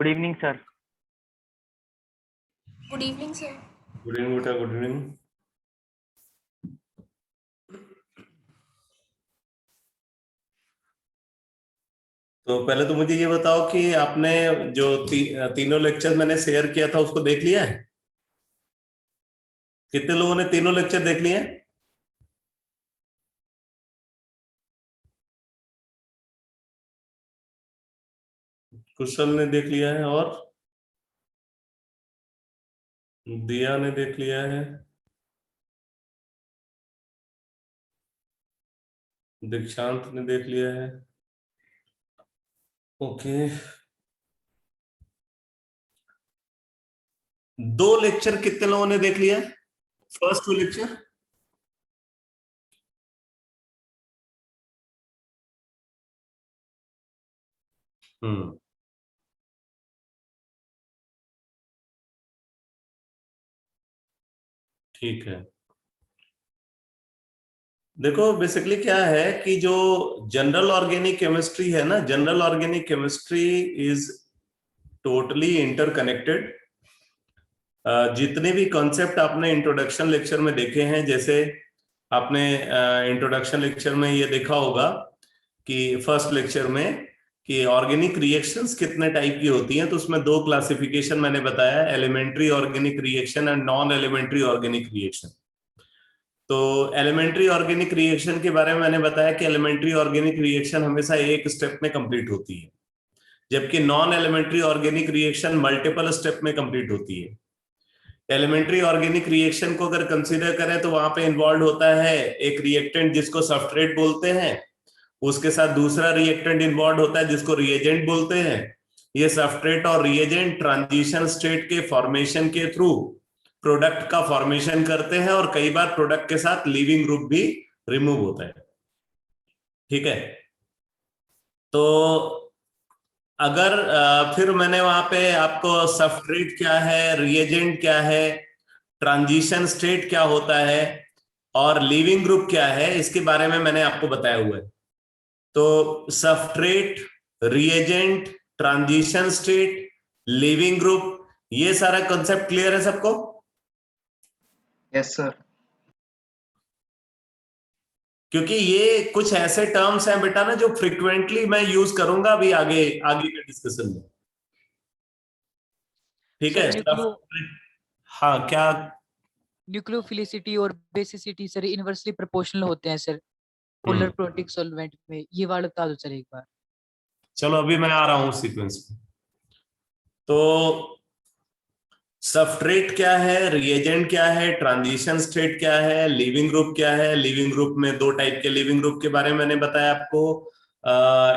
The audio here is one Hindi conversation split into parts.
Good evening sir. Good evening sir. Good evening बेटा, गुड इवनिंग। तो पहले तो मुझे ये बताओ कि आपने जो तीनों लेक्चर मैंने शेयर किया था उसको देख लिया है? कितने लोगों ने तीनों लेक्चर देख लिए हैं? कुशल ने देख लिया है, और दिया ने देख लिया है, दीक्षांत ने देख लिया है। ओके, दो लेक्चर कितने लोगों ने देख लिया? First two lecture? ठीक है। देखो बेसिकली क्या है कि जो जनरल ऑर्गेनिक केमिस्ट्री है ना, general organic chemistry is totally interconnected. जितने भी कॉन्सेप्ट आपने इंट्रोडक्शन लेक्चर में देखे हैं, जैसे आपने इंट्रोडक्शन लेक्चर में ये देखा होगा कि फर्स्ट लेक्चर में कि ऑर्गेनिक रिएक्शंस कितने टाइप की होती हैं, तो उसमें दो क्लासिफिकेशन मैंने बताया, elementary organic reaction and non elementary organic reaction. तो एलिमेंट्री ऑर्गेनिक रिएक्शन के बारे में मैंने बताया कि एलिमेंट्री ऑर्गेनिक रिएक्शन हमेशा एक स्टेप में कंप्लीट होती है, जबकि non elementary organic reaction multiple step में कंप्लीट होती है। एलिमेंट्री ऑर्गेनिक रिएक्शन को अगर कंसीडर करें तो वहां पे इन्वॉल्व होता है एक रिएक्टेंट जिसको सबस्ट्रेट बोलते हैं, उसके साथ दूसरा रिएक्टेंट इन्वॉल्व होता है जिसको रिएजेंट बोलते हैं। ये सबस्ट्रेट और रिएजेंट ट्रांजिशन स्टेट के फॉर्मेशन के थ्रू प्रोडक्ट का फॉर्मेशन करते हैं, और कई बार प्रोडक्ट के साथ लिविंग ग्रुप भी रिमूव होता है। ठीक है, तो अगर फिर मैंने वहां पे आपको सबस्ट्रेट क्या है, रिएजेंट क्या है, ट्रांजिशन स्टेट क्या होता है और लिविंग ग्रुप क्या है, इसके बारे में मैंने आपको बताया हुआ है। तो substrate, reagent, transition state, leaving group, ये सारा कॉन्सेप्ट क्लियर है सबको? Yes sir. क्योंकि ये कुछ ऐसे टर्म्स हैं बेटा ना जो फ्रिक्वेंटली मैं यूज करूंगा अभी आगे आगे के डिस्कशन में। ठीक है। हाँ, क्या? न्यूक्लियोफिलिसिटी और बेसिसिटी सर इनवर्सली प्रोपोर्शनल होते हैं सर पोलर प्रोटिक सॉल्वेंट में, ये वाला बता दो सर एक बार। चलो अभी मैं आ रहा हूं सीक्वेंस में। तो सबस्ट्रेट क्या है, रिएजेंट क्या है, ट्रांजिशन स्टेट क्या है, लिविंग ग्रुप क्या है। लिविंग ग्रुप में दो टाइप के लिविंग ग्रुप के बारे में मैंने बताया आपको।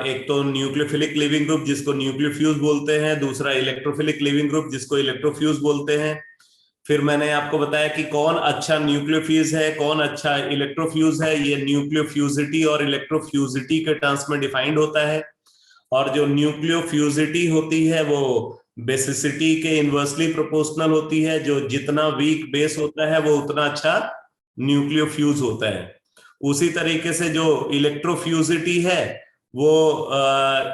एक तो न्यूक्लियोफिलिक लिविंग ग्रुप जिसको न्यूक्लियोफ्यूज बोलते हैं, दूसरा इलेक्ट्रोफिलिक लिविंग ग्रुप जिसको इलेक्ट्रोफ्यूज बोलते हैं। फिर मैंने आपको बताया कि कौन अच्छा न्यूक्लियोफ्यूज है, कौन अच्छा इलेक्ट्रोफ्यूज है। ये न्यूक्लियोफ्यूजिटी और इलेक्ट्रोफ्यूजिटी के टर्म्स में डिफाइंड होता है। और जो न्यूक्लियोफ्यूजिटी होती है वो बेसिसिटी के इनवर्सली प्रोपोर्शनल होती है। जो जितना वीक बेस होता है वो उतना अच्छा न्यूक्लियोफ्यूज होता है। उसी तरीके से जो इलेक्ट्रोफ्यूजिटी है वो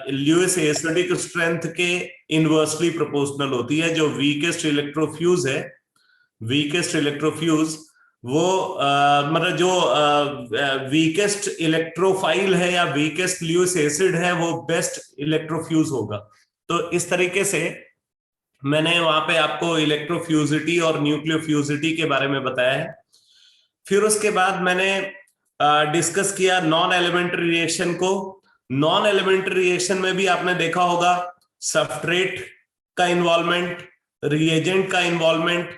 ल्यूइस एसिडिक स्ट्रेंथ के इनवर्सली प्रोपोर्शनल होती है। जो वीकेस्ट इलेक्ट्रोफ्यूज है, वीकेस्ट इलेक्ट्रोफ्यूज वो मतलब जो वीकेस्ट इलेक्ट्रोफाइल है या वीकेस्ट ल्यूइस एसिड है वो बेस्ट इलेक्ट्रोफ्यूज होगा। तो इस तरीके से मैंने वहां पे आपको इलेक्ट्रोफ्यूजिटी और न्यूक्लियोफ्यूजिटी के बारे में बताया है। फिर उसके बाद मैंने डिस्कस किया नॉन एलिमेंट्री रिएक्शन को। नॉन एलिमेंट्री रिएक्शन में भी आपने देखा होगा सबस्ट्रेट का इन्वॉल्वमेंट, रिएजेंट का इन्वॉल्वमेंट,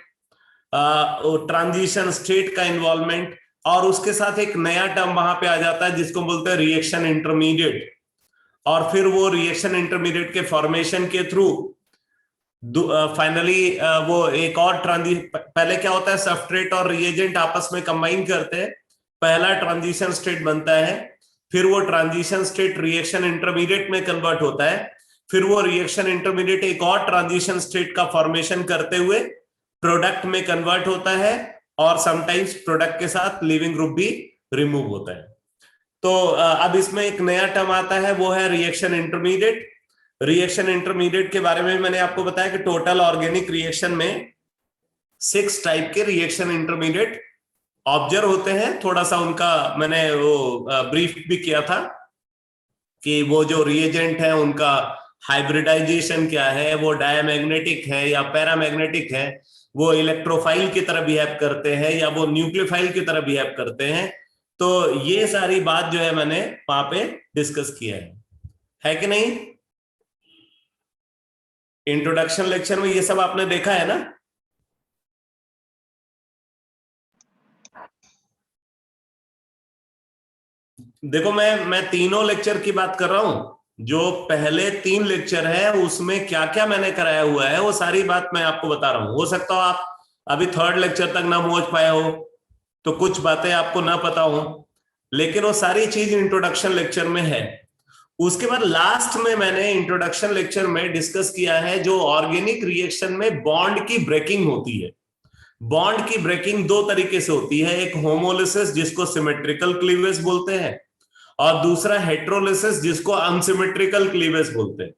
ट्रांजिशन स्टेट का इन्वॉल्वमेंट, और उसके साथ एक नया टर्म वहां पे आ जाता है जिसको बोलते हैं रिएक्शन इंटरमीडिएट। और फिर वो रिएक्शन इंटरमीडिएट के फॉर्मेशन के थ्रू फाइनली वो एक और पहले क्या होता है, सबस्ट्रेट और रिएजेंट आपस में कंबाइन करते हैं, पहला ट्रांजिशन स्टेट बनता है। फिर वो ट्रांजिशन स्टेट रिएक्शन इंटरमीडिएट में कन्वर्ट होता है। फिर वो रिएक्शन इंटरमीडिएट एक और ट्रांजिशन स्टेट का फॉर्मेशन करते हुए प्रोडक्ट में कन्वर्ट होता है, और समटाइम्स प्रोडक्ट के साथ लिविंग ग्रुप भी रिमूव होता है। तो अब इसमें एक नया टर्म आता है, वो है रिएक्शन इंटरमीडिएट। रिएक्शन इंटरमीडिएट के बारे में मैंने आपको बताया कि टोटल ऑर्गेनिक रिएक्शन में 6 टाइप के रिएक्शन इंटरमीडिएट ऑब्जर्व होते हैं। थोड़ा सा उनका मैंने वो ब्रीफ भी किया था कि वो जो रिएजेंट है उनका हाइब्रिडाइजेशन क्या है, वो डायमैग्नेटिक है या पैरामैग्नेटिक है, वो इलेक्ट्रोफाइल की तरह बिहेव करते हैं या वो न्यूक्लियोफाइल की तरह बिहेव करते हैं। तो ये सारी बात जो है मैंने वहां पे डिस्कस किया है कि नहीं? इंट्रोडक्शन लेक्चर में ये सब आपने देखा है ना? देखो मैं तीनों लेक्चर की बात कर रहा हूं। जो पहले 3 लेक्चर है उसमें क्या क्या मैंने कराया हुआ है वो सारी बात मैं आपको बता रहा हूं। हो सकता हो आप अभी 3rd लेक्चर तक ना पहुंच पाए हो, तो कुछ बातें आपको ना पता हो, लेकिन वो सारी चीज इंट्रोडक्शन लेक्चर में है। उसके बाद लास्ट में मैंने इंट्रोडक्शन लेक्चर में डिस्कस किया है जो ऑर्गेनिक रिएक्शन में बॉन्ड की ब्रेकिंग होती है। बॉन्ड की ब्रेकिंग 2 तरीके से होती है, एक होमोलिसिस जिसको सिमेट्रिकल क्लीवेज बोलते हैं, और दूसरा हेट्रोलिसिस जिसको अनसिमेट्रिकल क्लीवेज बोलते हैं।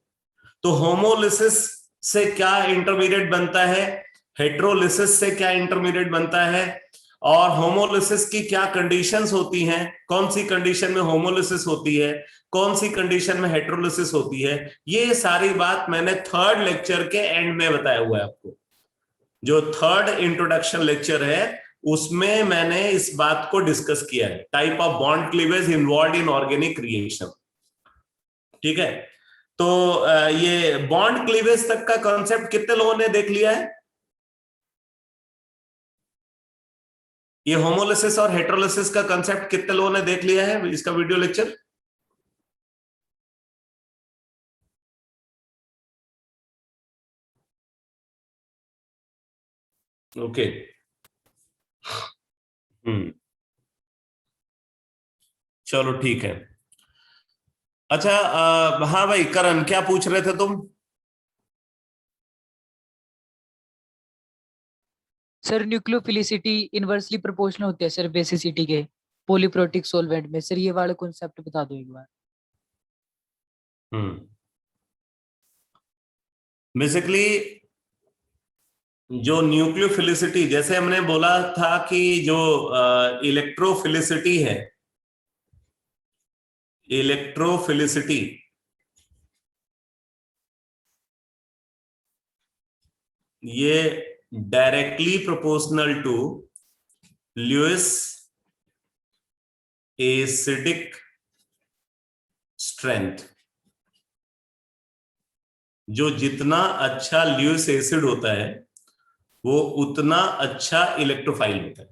तो होमोलिसिस से क्या इंटरमीडिएट बनता है, हेट्रोलिसिस से क्या इंटरमीडिएट बनता है, और होमोलिसिस की क्या कंडीशंस होती हैं, कौन सी कंडीशन में होमोलिसिस होती है, कौन सी कंडीशन में हेट्रोलिसिस होती है, ये सारी बात मैंने 3rd लेक्चर के एंड में बताया हुआ है आपको। जो 3rd इंट्रोडक्शन लेक्चर है उसमें मैंने इस बात को डिस्कस किया है, type of bond cleavage involve in organic reaction. ठीक है, तो ये बॉन्ड क्लीवेज तक का कॉन्सेप्ट कितने लोगों ने देख लिया है? ये होमोलिसिस और हेट्रोलिसिस का कॉन्सेप्ट कितने लोगों ने देख लिया है इसका वीडियो लेक्चर? ओके, चलो ठीक है। अच्छा, हाँ भाई करण, क्या पूछ रहे थे तुम? सर न्यूक्लियोफिलिसिटी इनवर्सली प्रोपोर्शनल होती है सर बेसिसिटी के पॉलीप्रोटिक सॉल्वेंट में। सर ये वाला कॉन्सेप्ट बता दो एक बार। बेसिकली जो न्यूक्लियोफिलिसिटी, जैसे हमने बोला था कि जो इलेक्ट्रोफिलिसिटी है, इलेक्ट्रोफिलिसिटी ये directly proportional to Lewis acidic strength. जो जितना अच्छा ल्यूइस एसिड होता है वो उतना अच्छा इलेक्ट्रोफाइल होता है।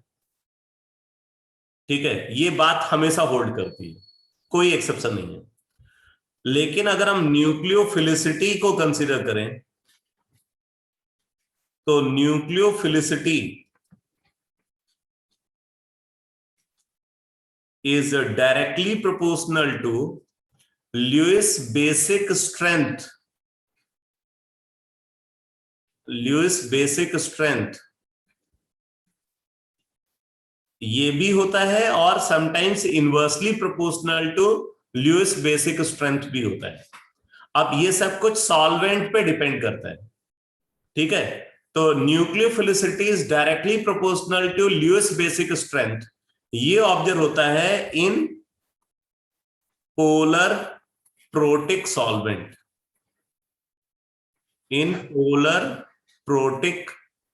ठीक है, ये बात हमेशा होल्ड करती है, कोई एक्सेप्शन नहीं है। लेकिन अगर हम न्यूक्लियोफिलिसिटी को कंसीडर करें तो nucleophilicity is directly proportional to Lewis basic strength. Lewis basic strength ये भी होता है और sometimes inversely proportional to Lewis basic strength भी होता है। अब ये सब कुछ सॉल्वेंट पे डिपेंड करता है। ठीक है, तो nucleophilicity is directly proportional to Lewis basic strength. ये ऑब्जर्व होता है in polar protic solvent, in polar protic,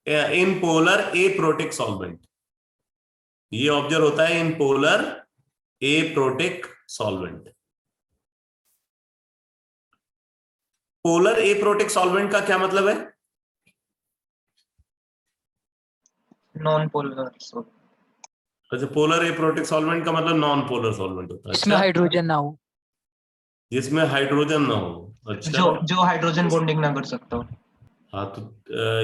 in polar aprotic solvent. ये ऑब्जर्व होता है in polar aprotic solvent. Polar aprotic solvent का क्या मतलब है? Non polar. अच्छा, पोलर एप्रोटिक सॉल्वेंट का मतलब नॉन पोलर सॉल्वेंट होता है। इसमें हाइड्रोजन ना हो, जिसमें हाइड्रोजन ना हो। अच्छा, जो हाइड्रोजन बॉन्डिंग ना कर सकता हो। हाँ, तो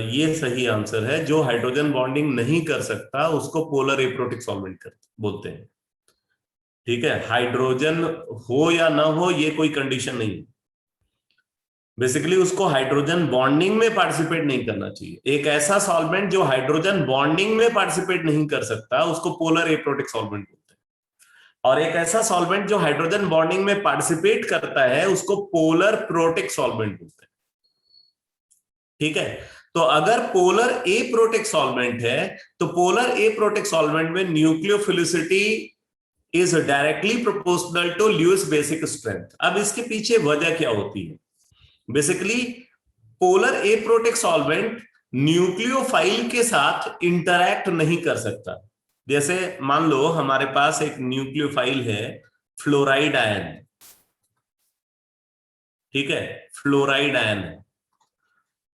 ये सही आंसर है। जो हाइड्रोजन बॉन्डिंग नहीं कर सकता उसको पोलर एप्रोटिक सॉल्वेंट बोलते हैं। ठीक है, हाइड्रोजन हो या ना हो ये कोई कंडीशन नहीं है। बेसिकली उसको हाइड्रोजन बॉन्डिंग में पार्टिसिपेट नहीं करना चाहिए। एक ऐसा सॉल्वेंट जो हाइड्रोजन बॉन्डिंग में पार्टिसिपेट नहीं कर सकता उसको पोलर एप्रोटिक सॉल्वेंट बोलते हैं। और एक ऐसा सॉल्वेंट जो हाइड्रोजन बॉन्डिंग में पार्टिसिपेट करता है उसको पोलर प्रोटिक सॉल्वेंट बोलते हैं। ठीक है, तो अगर पोलर ए प्रोटिक सॉल्वेंट है तो पोलर ए प्रोटिक सॉल्वेंट में nucleophilicity is directly proportional to Lewis basic strength. अब इसके पीछे वजह क्या होती है? Basically polar aprotic solvent nucleophile के साथ इंटरैक्ट नहीं कर सकता। जैसे मान लो हमारे पास एक न्यूक्लियोफाइल है फ्लोराइड आयन, ठीक है, फ्लोराइड आयन है,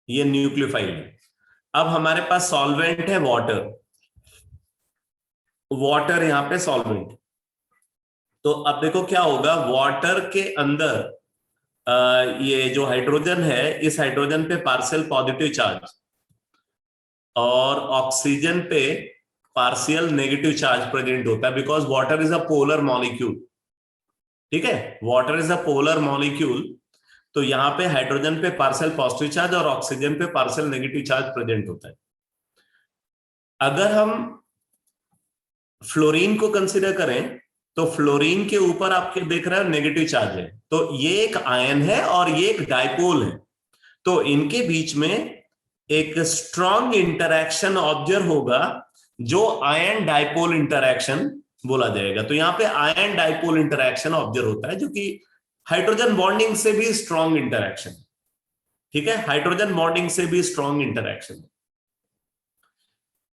ये न्यूक्लियोफाइल है। अब हमारे पास सॉल्वेंट है वाटर, वाटर यहां पे सॉल्वेंट। तो अब देखो क्या होगा, वाटर के अंदर ये जो हाइड्रोजन है, इस हाइड्रोजन पे पार्शियल पॉजिटिव चार्ज और ऑक्सीजन पे पार्शियल नेगेटिव चार्ज प्रेजेंट होता है, because water is a polar molecule. ठीक है, water is a polar molecule, तो यहां पे हाइड्रोजन पे पार्शियल पॉजिटिव चार्ज और ऑक्सीजन पे पार्शियल नेगेटिव चार्ज प्रेजेंट होता है। अगर हम फ्लोरीन को कंसीडर करें तो फ्लोरीन के ऊपर आपके देख रहे हो नेगेटिव चार्ज है, तो ये एक आयन है और ये एक डाइपोल है, तो इनके बीच में एक स्ट्रॉन्ग इंटरैक्शन ऑब्जर्व होगा जो आयन डाइपोल इंटरैक्शन बोला जाएगा। तो यहां पे आयन डाइपोल इंटरैक्शन ऑब्जर्व होता है जो कि हाइड्रोजन बॉन्डिंग से भी स्ट्रॉन्ग इंटरैक्शन। ठीक है, हाइड्रोजन बॉन्डिंग से भी स्ट्रॉन्ग इंटरैक्शन।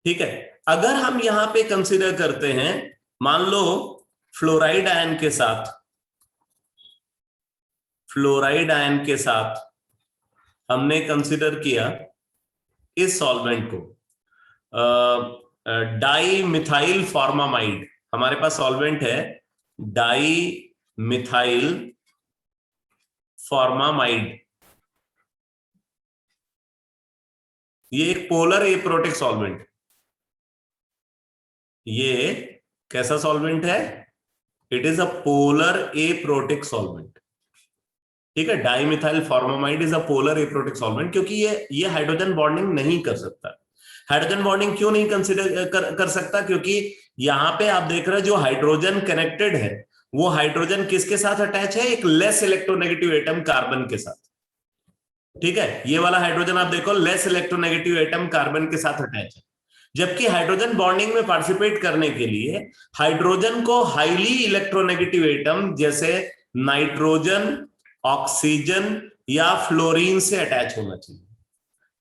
ठीक है, अगर हम यहां पे कंसीडर करते हैं, मान लो फ्लोराइड आयन के साथ, फ्लोराइड आयन के साथ हमने कंसीडर किया इस सॉल्वेंट को डाई मिथाइल फॉर्मामाइड। हमारे पास सॉल्वेंट है डाई मिथाइल फॉर्मामाइड, ये एक पोलर एप्रोटिक सॉल्वेंट। ये कैसा सॉल्वेंट है? It is a polar aprotic solvent. ठीक है, dimethyl formamide is a polar aprotic solvent, क्योंकि ये हाइड्रोजन बॉन्डिंग नहीं कर सकता। हाइड्रोजन बॉन्डिंग क्यों नहीं कंसीडर कर सकता? क्योंकि यहां पे आप देख रहे हो जो हाइड्रोजन कनेक्टेड है वो हाइड्रोजन किसके साथ अटैच है? एक लेस इलेक्ट्रोनेगेटिव एटम कार्बन के साथ। ठीक है, ये वाला हाइड्रोजन आप देखो लेस इलेक्ट्रोनेगेटिव एटम कार्बन के साथ अटैच है, जबकि हाइड्रोजन बॉन्डिंग में पार्टिसिपेट करने के लिए हाइड्रोजन को हाईली इलेक्ट्रोनेगेटिव एटम जैसे नाइट्रोजन, ऑक्सीजन या फ्लोरीन से अटैच होना चाहिए।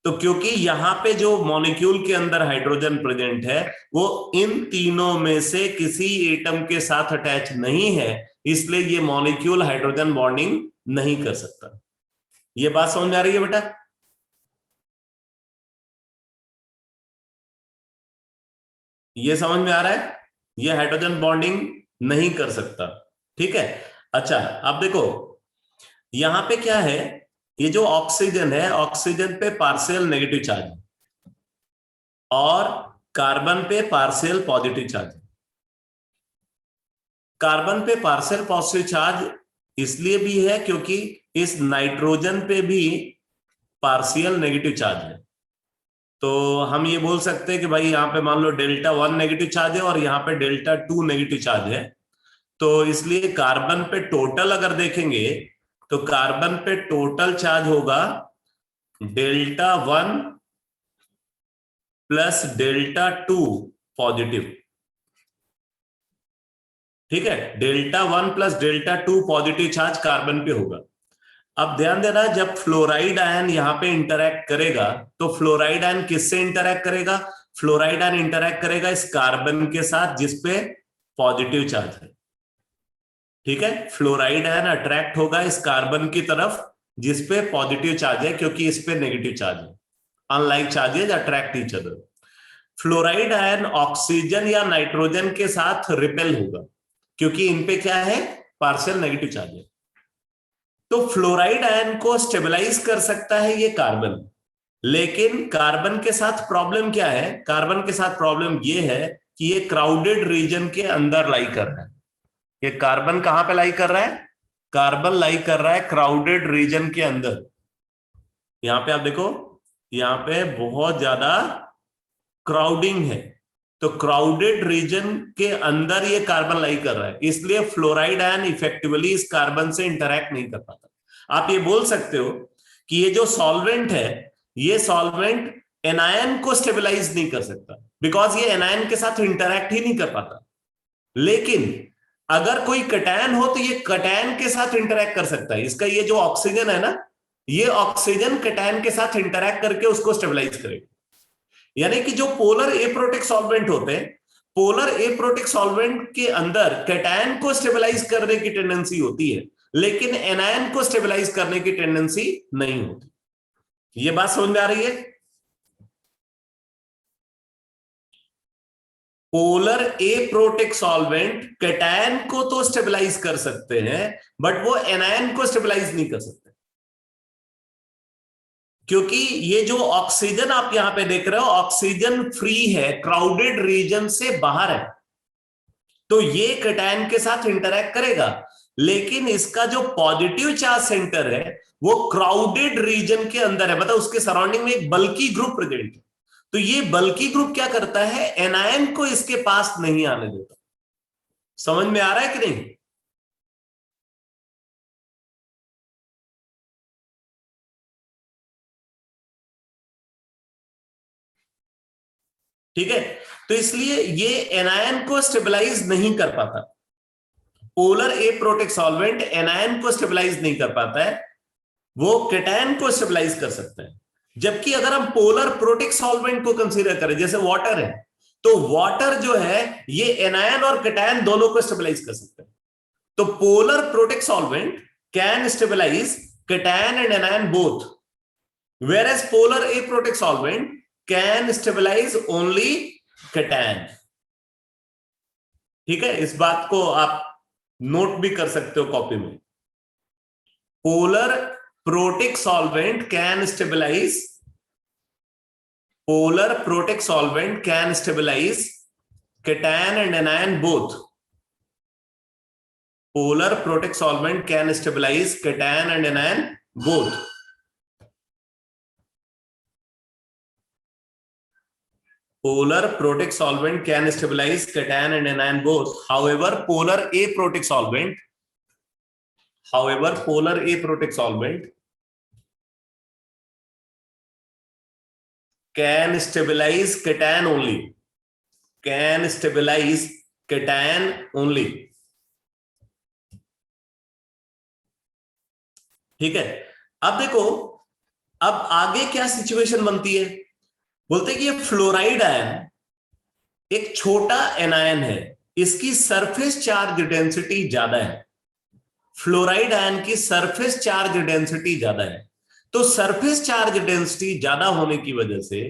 तो क्योंकि यहां पे जो मॉलिक्यूल के अंदर हाइड्रोजन प्रेजेंट है वो इन तीनों में से किसी एटम के साथ अटैच नहीं है, इसलिए ये मॉलिक्यूल हाइड्रोजन बॉन्डिंग नहीं कर सकता। ये बात समझ में आ रही है बेटा? ये समझ में आ रहा है? ये हाइड्रोजन बॉन्डिंग नहीं कर सकता। ठीक है, अच्छा अब देखो यहां पे क्या है, ये जो ऑक्सीजन है, ऑक्सीजन पे पार्शियल नेगेटिव चार्ज है और कार्बन पे पार्शियल पॉजिटिव चार्ज है। कार्बन पे पार्शियल पॉजिटिव चार्ज इसलिए भी है क्योंकि इस नाइट्रोजन पे भी पार्शियल नेगेटिव चार्ज है। तो हम ये बोल सकते हैं कि भाई यहां पे मान लो Δ1 नेगेटिव चार्ज है और यहां पे Δ2 नेगेटिव चार्ज है, तो इसलिए कार्बन पे टोटल अगर देखेंगे तो कार्बन पे टोटल चार्ज होगा Δ1 प्लस Δ2 पॉजिटिव। ठीक है, Δ1 प्लस Δ2 पॉजिटिव चार्ज कार्बन पे होगा। अब ध्यान देना, जब फ्लोराइड आयन यहां पे इंटरैक्ट करेगा तो फ्लोराइड आयन किससे इंटरैक्ट करेगा? फ्लोराइड आयन इंटरैक्ट करेगा इस कार्बन के साथ जिसपे पॉजिटिव चार्ज है। ठीक है, फ्लोराइड आयन अट्रैक्ट होगा इस कार्बन की तरफ जिसपे पॉजिटिव चार्ज है, क्योंकि इस पे नेगेटिव चार्ज है। Unlike charges attract each other. Fluoride ion oxygen या नाइट्रोजन के साथ रिपेल होगा क्योंकि इन पे क्या है? पार्शियल नेगेटिव चार्ज है। तो फ्लोराइड आयन को स्टेबलाइज कर सकता है ये कार्बन, लेकिन कार्बन के साथ प्रॉब्लम क्या है? कार्बन के साथ प्रॉब्लम ये है कि ये क्राउडेड रीजन के अंदर लाई कर रहा है। ये कार्बन कहां पे लाई कर रहा है? कार्बन लाई कर रहा है क्राउडेड रीजन के अंदर। यहां पे आप देखो, यहां पे बहुत ज्यादा क्राउडिंग है, तो क्राउडेड रीजन के अंदर ये कार्बन लाई कर रहा है, इसलिए फ्लोराइड आयन इफेक्टिवली इस कार्बन से इंटरैक्ट नहीं कर पाता। आप ये बोल सकते हो कि ये जो सॉल्वेंट है, ये सॉल्वेंट एनायन को स्टेबलाइज नहीं कर सकता, बिकॉज ये एनायन के साथ इंटरैक्ट ही नहीं कर पाता। लेकिन अगर कोई कटायन हो तो ये कटायन के साथ इंटरैक्ट कर सकता है। इसका ये जो ऑक्सीजन है ना, ये ऑक्सीजन कटायन के साथ इंटरैक्ट करके उसको स्टेबलाइज करेगा। यानी कि जो पोलर एप्रोटिक सॉल्वेंट होते हैं, पोलर एप्रोटिक सॉल्वेंट के अंदर कैटायन को स्टेबलाइज करने की टेंडेंसी होती है, लेकिन एनायन को स्टेबलाइज करने की टेंडेंसी नहीं होती। ये बात समझ में आ रही है? पोलर एप्रोटिक सॉल्वेंट कैटायन को तो स्टेबलाइज कर सकते हैं, बट वो एनायन को स्टेबलाइज नहीं कर सकते, क्योंकि ये जो ऑक्सीजन आप यहां पे देख रहे हो, ऑक्सीजन फ्री है, क्राउडेड रीजन से बाहर है, तो ये कैटायन के साथ इंटरैक्ट करेगा। लेकिन इसका जो पॉजिटिव चार्ज सेंटर है वो क्राउडेड रीजन के अंदर है, मतलब उसके सराउंडिंग में एक बल्की ग्रुप प्रेजेंट है। तो ये बल्की ग्रुप क्या करता है, एनायन को इसके पास नहीं आने देता। समझ में आ रहा है कि नहीं? ठीक है, तो इसलिए ये एनायन को स्टेबलाइज नहीं कर पाता। पोलर एप्रोटिक सॉल्वेंट एनायन को स्टेबलाइज नहीं कर पाता है, वो कैटायन को स्टेबलाइज कर सकता है। जबकि अगर हम पोलर प्रोटिक सॉल्वेंट को कंसीडर करें, जैसे वाटर है, तो वाटर जो है ये एनायन और कैटायन दोनों को स्टेबलाइज कर सकता है। तो polar protic solvent can stabilise cation and anion both, whereas polar aprotic solvent can stabilize only cation। ठीक है, इस बात को आप नोट भी कर सकते हो कॉपी में। Polar protic solvent can stabilise, polar protic solvent can stabilise cation and anion both। polar protic solvent can stabilize cation and anion both। Polar protic solvent can stabilize cation and anion both. However, polar aprotic solvent can stabilize cation only, can stabilize cation only। ठीक है, अब देखो, अब आगे क्या सिचुएशन बनती है। बोलते हैं कि ये फ्लोराइड आयन एक छोटा एनायन है, इसकी सरफेस चार्ज डेंसिटी ज्यादा है। फ्लोराइड आयन की सरफेस चार्ज डेंसिटी ज्यादा है, तो सरफेस चार्ज डेंसिटी ज्यादा होने की वजह से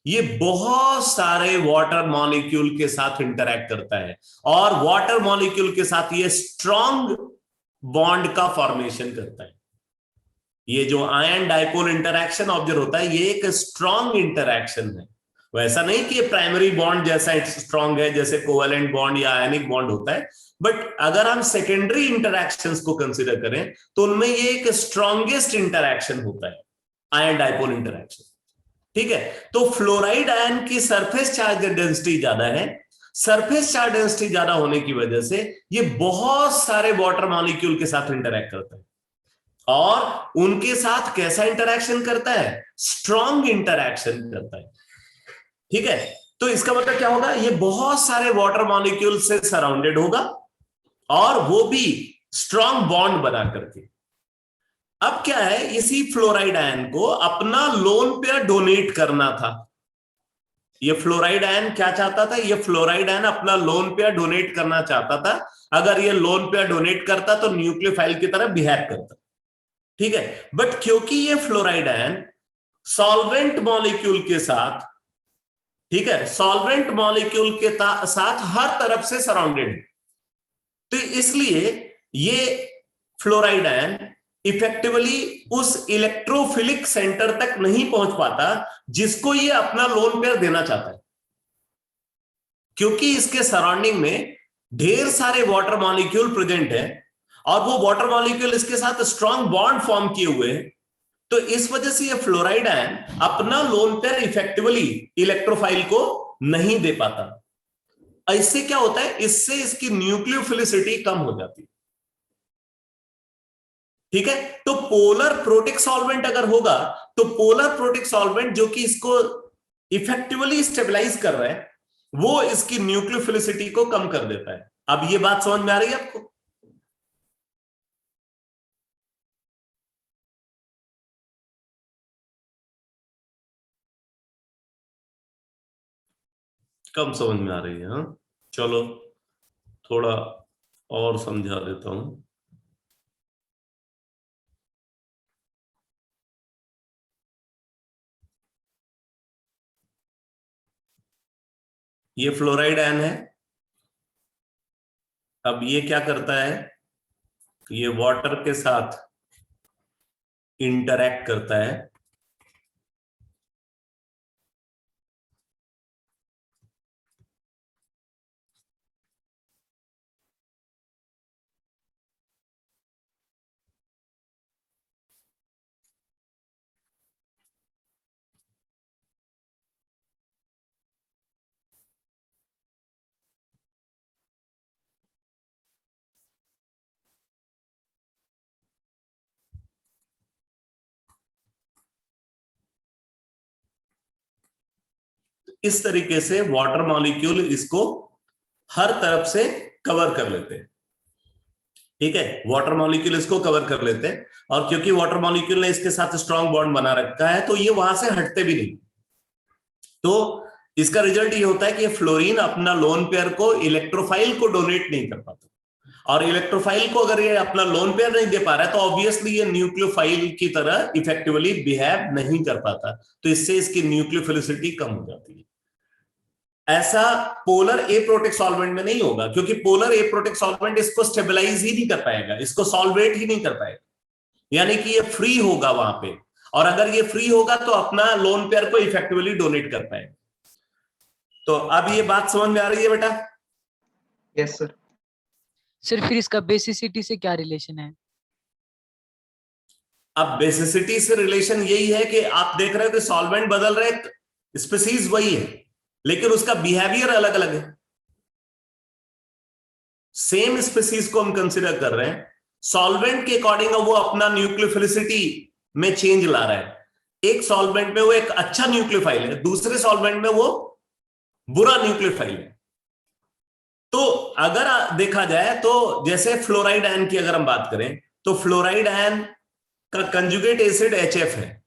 ये बहुत सारे वाटर मॉलिक्यूल के साथ इंटरैक्ट करता है, और वाटर मॉलिक्यूल के साथ ये स्ट्रॉन्ग बॉन्ड का फॉर्मेशन करता है। ये जो आयन डाइपोल इंटरैक्शन ऑब्जर्व होता है, ये एक स्ट्रॉन्ग इंटरैक्शन है। वैसा नहीं कि ये प्राइमरी बॉन्ड जैसा स्ट्रॉन्ग है जैसे कोवेलेंट बॉन्ड या आयनिक बॉन्ड होता है, बट अगर हम सेकेंडरी इंटरैक्शंस को कंसीडर करें तो उनमें ये एक स्ट्रॉन्गेस्ट इंटरैक्शन होता है, आयन डाइपोल इंटरैक्शन। ठीक है, तो फ्लोराइड आयन की सरफेस चार्ज डेंसिटी ज्यादा है। सरफेस चार्ज डेंसिटी ज्यादा होने की वजह से ये बहुत सारे वाटर मॉलिक्यूल के साथ इंटरैक्ट करता है, और उनके साथ कैसा इंटरैक्शन करता है, स्ट्रॉन्ग इंटरैक्शन करता है। ठीक है, तो इसका मतलब क्या होगा, ये बहुत सारे वाटर मॉलिक्यूल से सराउंडेड होगा, और वो भी स्ट्रॉन्ग बॉन्ड बना करके। अब क्या है, इसी फ्लोराइड आयन को अपना लोन पेयर डोनेट करना था। ये फ्लोराइड आयन क्या चाहता था, ये फ्लोराइड आयन अपना लोन पेयर डोनेट करना चाहता था। अगर ये लोन पेयर डोनेट करता तो न्यूक्लियोफाइल की तरह बिहेव करता। ठीक है, बट क्योंकि ये फ्लोराइड आयन सॉल्वेंट मॉलिक्यूल के साथ, ठीक है, सॉल्वेंट मॉलिक्यूल के साथ हर तरफ से सराउंडेड है, तो इसलिए ये फ्लोराइड आयन इफेक्टिवली उस इलेक्ट्रोफिलिक सेंटर तक नहीं पहुंच पाता जिसको ये अपना लोन पेयर देना चाहता है, क्योंकि इसके सराउंडिंग में ढेर सारे वाटर मॉलिक्यूल प्रेजेंट है, और वो वाटर मॉलिक्यूल इसके साथ स्ट्रॉन्ग बॉन्ड फॉर्म किए हुए हैं। तो इस वजह से ये फ्लोराइड आयन अपना लोन पेयर इफेक्टिवली इलेक्ट्रोफाइल को नहीं दे पाता। इससे क्या होता है, इससे इसकी न्यूक्लियोफिलिसिटी कम हो जाती है। ठीक है, तो पोलर प्रोटिक सॉल्वेंट अगर होगा तो पोलर प्रोटिक सॉल्वेंट जो कि इसको इफेक्टिवली स्टेबलाइज कर रहा है वो इसकी न्यूक्लियोफिलिसिटी को कम कर देता है। अब ये बात समझ में आ रही है आपको? कम समझ में आ रही है? हाँ, चलो थोड़ा और समझा देता हूं। ये फ्लोराइड आयन है। अब ये क्या करता है, ये वाटर के साथ इंटरैक्ट करता है। इस तरीके से वाटर मॉलिक्यूल इसको हर तरफ से कवर कर लेते हैं। ठीक है, वाटर मॉलिक्यूल इसको कवर कर लेते हैं, और क्योंकि वाटर मॉलिक्यूल ने इसके साथ स्ट्रॉन्ग बॉन्ड बना रखा है तो ये वहां से हटते भी नहीं। तो इसका रिजल्ट ये होता है कि फ्लोरीन अपना लोन पेयर को इलेक्ट्रोफाइल को डोनेट नहीं कर पाता, और इलेक्ट्रोफाइल को अगर ये अपना लोन पेयर नहीं दे पा रहा है तो ऑब्वियसली ये न्यूक्लियोफाइल की तरह इफेक्टिवली बिहेव नहीं कर पाता, तो इससे इसकी न्यूक्लियोफिलिसिटी कम हो जाती है। ऐसा पोलर एप्रोटिक सॉल्वेंट में नहीं होगा, क्योंकि पोलर एप्रोटिक सॉल्वेंट इसको स्टेबलाइज ही नहीं कर पाएगा, इसको सॉल्वेट ही नहीं कर पाएगा, यानी कि ये फ्री होगा वहां पे, और अगर ये फ्री होगा तो अपना लोन पेयर को इफेक्टिवली डोनेट कर पाएगा। तो अब ये बात समझ में आ रही है बेटा? Yes sir. सर फिर इसका बेसिसिटी से क्या रिलेशन है? अब बेसिसिटी से रिलेशन यही है कि आप देख रहे हो कि सॉल्वेंट बदल रहे, स्पीसीज वही है लेकिन उसका बिहेवियर अलग अलग है। सेम स्पीसीज को हम कंसीडर कर रहे हैं, सॉल्वेंट के अकॉर्डिंग वो अपना न्यूक्लियोफिलिसिटी में चेंज ला रहा है। एक सॉल्वेंट में वो एक अच्छा न्यूक्लियोफाइल है, दूसरे सॉल्वेंट में वो बुरा न्यूक्लियोफाइल है। तो अगर देखा जाए तो जैसे फ्लोराइड आयन की अगर हम बात करें तो फ्लोराइड आयन का कंजुगेट एसिड HF है,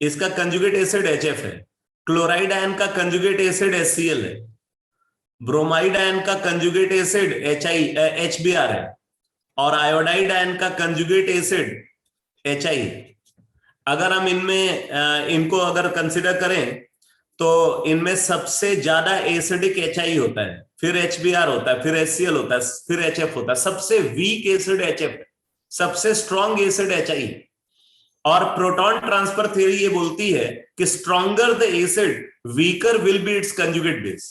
इसका कंजुगेट एसिड HF है। क्लोराइड आयन का कंजुगेट एसिड HCl है। ब्रोमाइड आयन का कंजुगेट एसिड HBr है, और आयोडाइड आयन का कंजुगेट एसिड HI है। अगर हम इनमें इनको अगर कंसिडर करें तो इनमें सबसे ज्यादा एसिडिक HI होता है, फिर HBr होता है, फिर HCl होता है, फिर HF होता है। सबसे वीक एसिड HF है, सबसे स्ट्रॉन्ग एसिड HI। और प्रोटॉन ट्रांसफर थ्योरी ये बोलती है कि stronger the acid weaker will be it's conjugate base,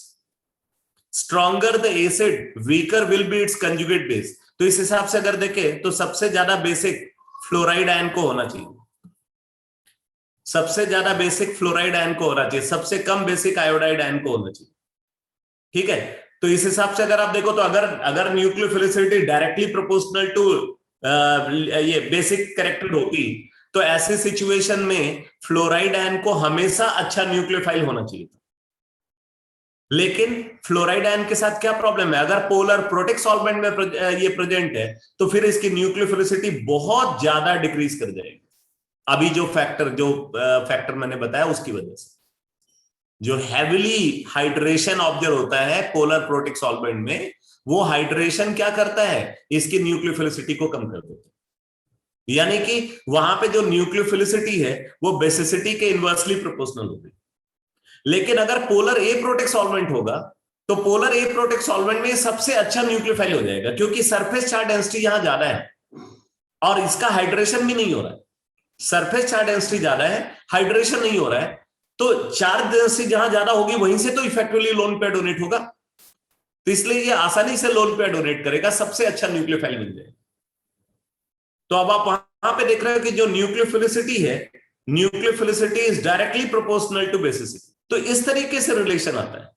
stronger the acid weaker will be it's conjugate base. तो इस हिसाब से अगर देखें तो सबसे ज्यादा बेसिक फ्लोराइड आयन को होना चाहिए, सबसे ज्यादा बेसिक फ्लोराइड आयन को होना चाहिए, सबसे कम बेसिक आयोडाइड आयन को होना चाहिए। ठीक है, तो इस हिसाब से अगर आप देखो तो अगर न्यूक्लियोफिलिसिटी डायरेक्टली प्रोपोर्शनल टू ये बेसिक कैरेक्टर होती तो ऐसे सिचुएशन में फ्लोराइड आयन को हमेशा अच्छा न्यूक्लियोफाइल होना चाहिए था। लेकिन फ्लोराइड आयन के साथ क्या प्रॉब्लम है, अगर पोलर प्रोटिक सॉल्वेंट में ये प्रेजेंट है तो फिर इसकी न्यूक्लियोफिलिसिटी बहुत ज्यादा डिक्रीज कर जाएगी। अभी जो फैक्टर मैंने बताया उसकी वजह से जो हैविली हाइड्रेशन ऑब्जर्व होता है पोलर प्रोटिक सॉल्वेंट में, वो हाइड्रेशन क्या करता है, इसकी न्यूक्लियोफिलिसिटी को कम कर देता है। यानी कि वहां पे जो न्यूक्लियोफिलिसिटी है वो बेसिसिटी के इनवर्सली प्रोपोर्शनल होगी। लेकिन अगर पोलर एप्रोटिक सॉल्वेंट होगा तो पोलर एप्रोटिक सॉल्वेंट में सबसे अच्छा न्यूक्लियोफाइल हो जाएगा, क्योंकि सरफेस चार्ज डेंसिटी यहां ज्यादा है और इसका हाइड्रेशन भी नहीं हो रहा है। सरफेस चार्ज डेंसिटी ज्यादा है, हाइड्रेशन नहीं हो रहा है, तो चार्ज डेंसिटी जहां ज्यादा होगी वहीं से तो इफेक्टिवली लोन पेयर डोनेट होगा, तो इसलिए ये आसानी से लोन पेयर डोनेट करेगा, सबसे अच्छा न्यूक्लियोफाइल मिल जाएगा। तो अब आप वहां पे देख रहे हो कि जो न्यूक्लियोफिलिसिटी है, nucleophilicity is directly proportional to basicity. तो इस तरीके से रिलेशन आता है।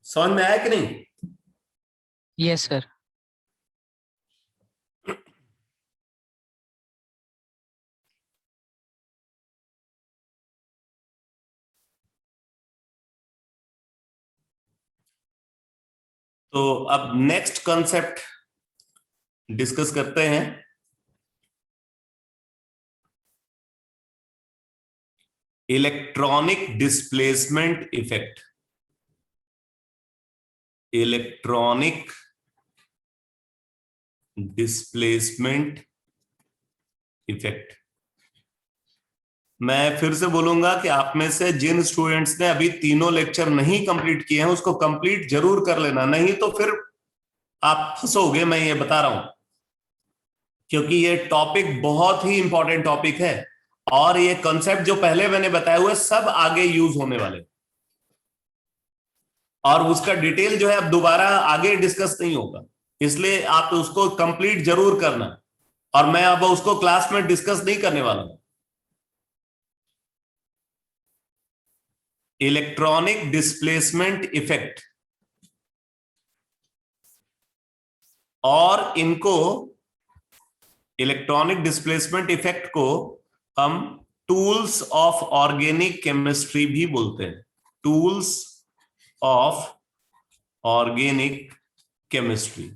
समझ में आया कि नहीं? Yes sir. तो अब नेक्स्ट कॉन्सेप्ट डिस्कस करते हैं। Electronic displacement effect. Electronic displacement effect. मैं फिर से बोलूंगा कि आप में से जिन स्टूडेंट्स ने अभी तीनों लेक्चर नहीं कंप्लीट किए हैं उसको कंप्लीट जरूर कर लेना, नहीं तो फिर आप फंसोगे, मैं ये बता रहा हूं, क्योंकि ये टॉपिक बहुत ही इंपॉर्टेंट टॉपिक है और ये कॉन्सेप्ट जो पहले मैंने बताए हुए सब आगे यूज होने वाले, और उसका डिटेल जो है अब दोबारा आगे डिस्कस नहीं होगा, इसलिए आप उसको कंप्लीट जरूर करना। और मैं अब उसको क्लास में डिस्कस नहीं करने वाला हूं। इलेक्ट्रॉनिक डिस्प्लेसमेंट इफेक्ट, और इनको इलेक्ट्रॉनिक डिस्प्लेसमेंट इफेक्ट को हम टूल्स ऑफ ऑर्गेनिक केमिस्ट्री भी बोलते हैं। Tools of organic chemistry.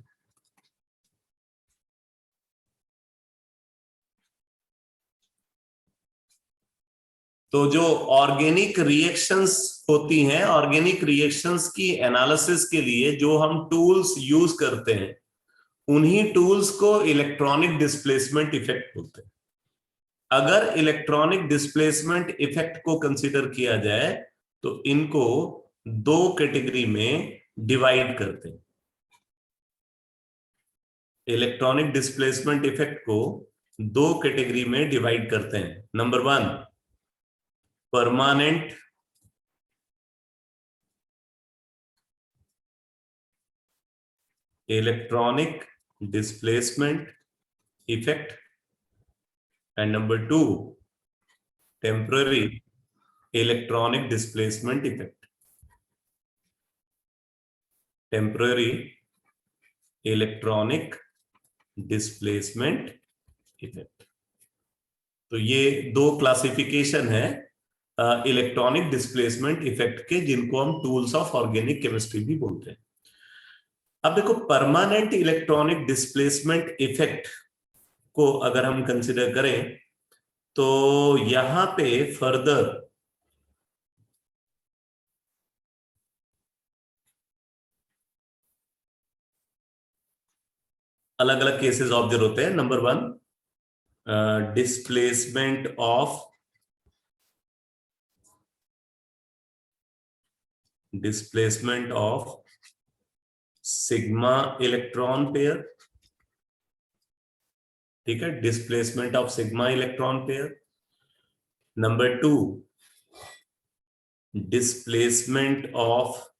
तो जो ऑर्गेनिक रिएक्शंस होती हैं, ऑर्गेनिक रिएक्शंस की एनालिसिस के लिए जो हम टूल्स यूज करते हैं, उन्हीं टूल्स को इलेक्ट्रॉनिक डिस्प्लेसमेंट इफेक्ट बोलते हैं। अगर इलेक्ट्रॉनिक डिस्प्लेसमेंट इफेक्ट को कंसीडर किया जाए तो इनको दो कैटेगरी में डिवाइड करते हैं। इलेक्ट्रॉनिक डिस्प्लेसमेंट इफेक्ट को दो कैटेगरी में डिवाइड करते हैं। Number 1, permanent electronic displacement effect, and number 2, temporary electronic displacement effect. Temporary electronic displacement effect. तो ये दो क्लासिफिकेशन है इलेक्ट्रॉनिक डिस्प्लेसमेंट इफेक्ट के, जिनको हम टूल्स ऑफ ऑर्गेनिक केमिस्ट्री भी बोलते हैं। अब देखो, परमानेंट इलेक्ट्रॉनिक डिस्प्लेसमेंट इफेक्ट को अगर हम कंसिडर करें तो यहां पे फर्दर अलग अलग केसेस ऑब्जर्व होते हैं। Number 1, displacement of sigma electron pair. ठीक है, displacement of sigma electron pair. Number 2, displacement of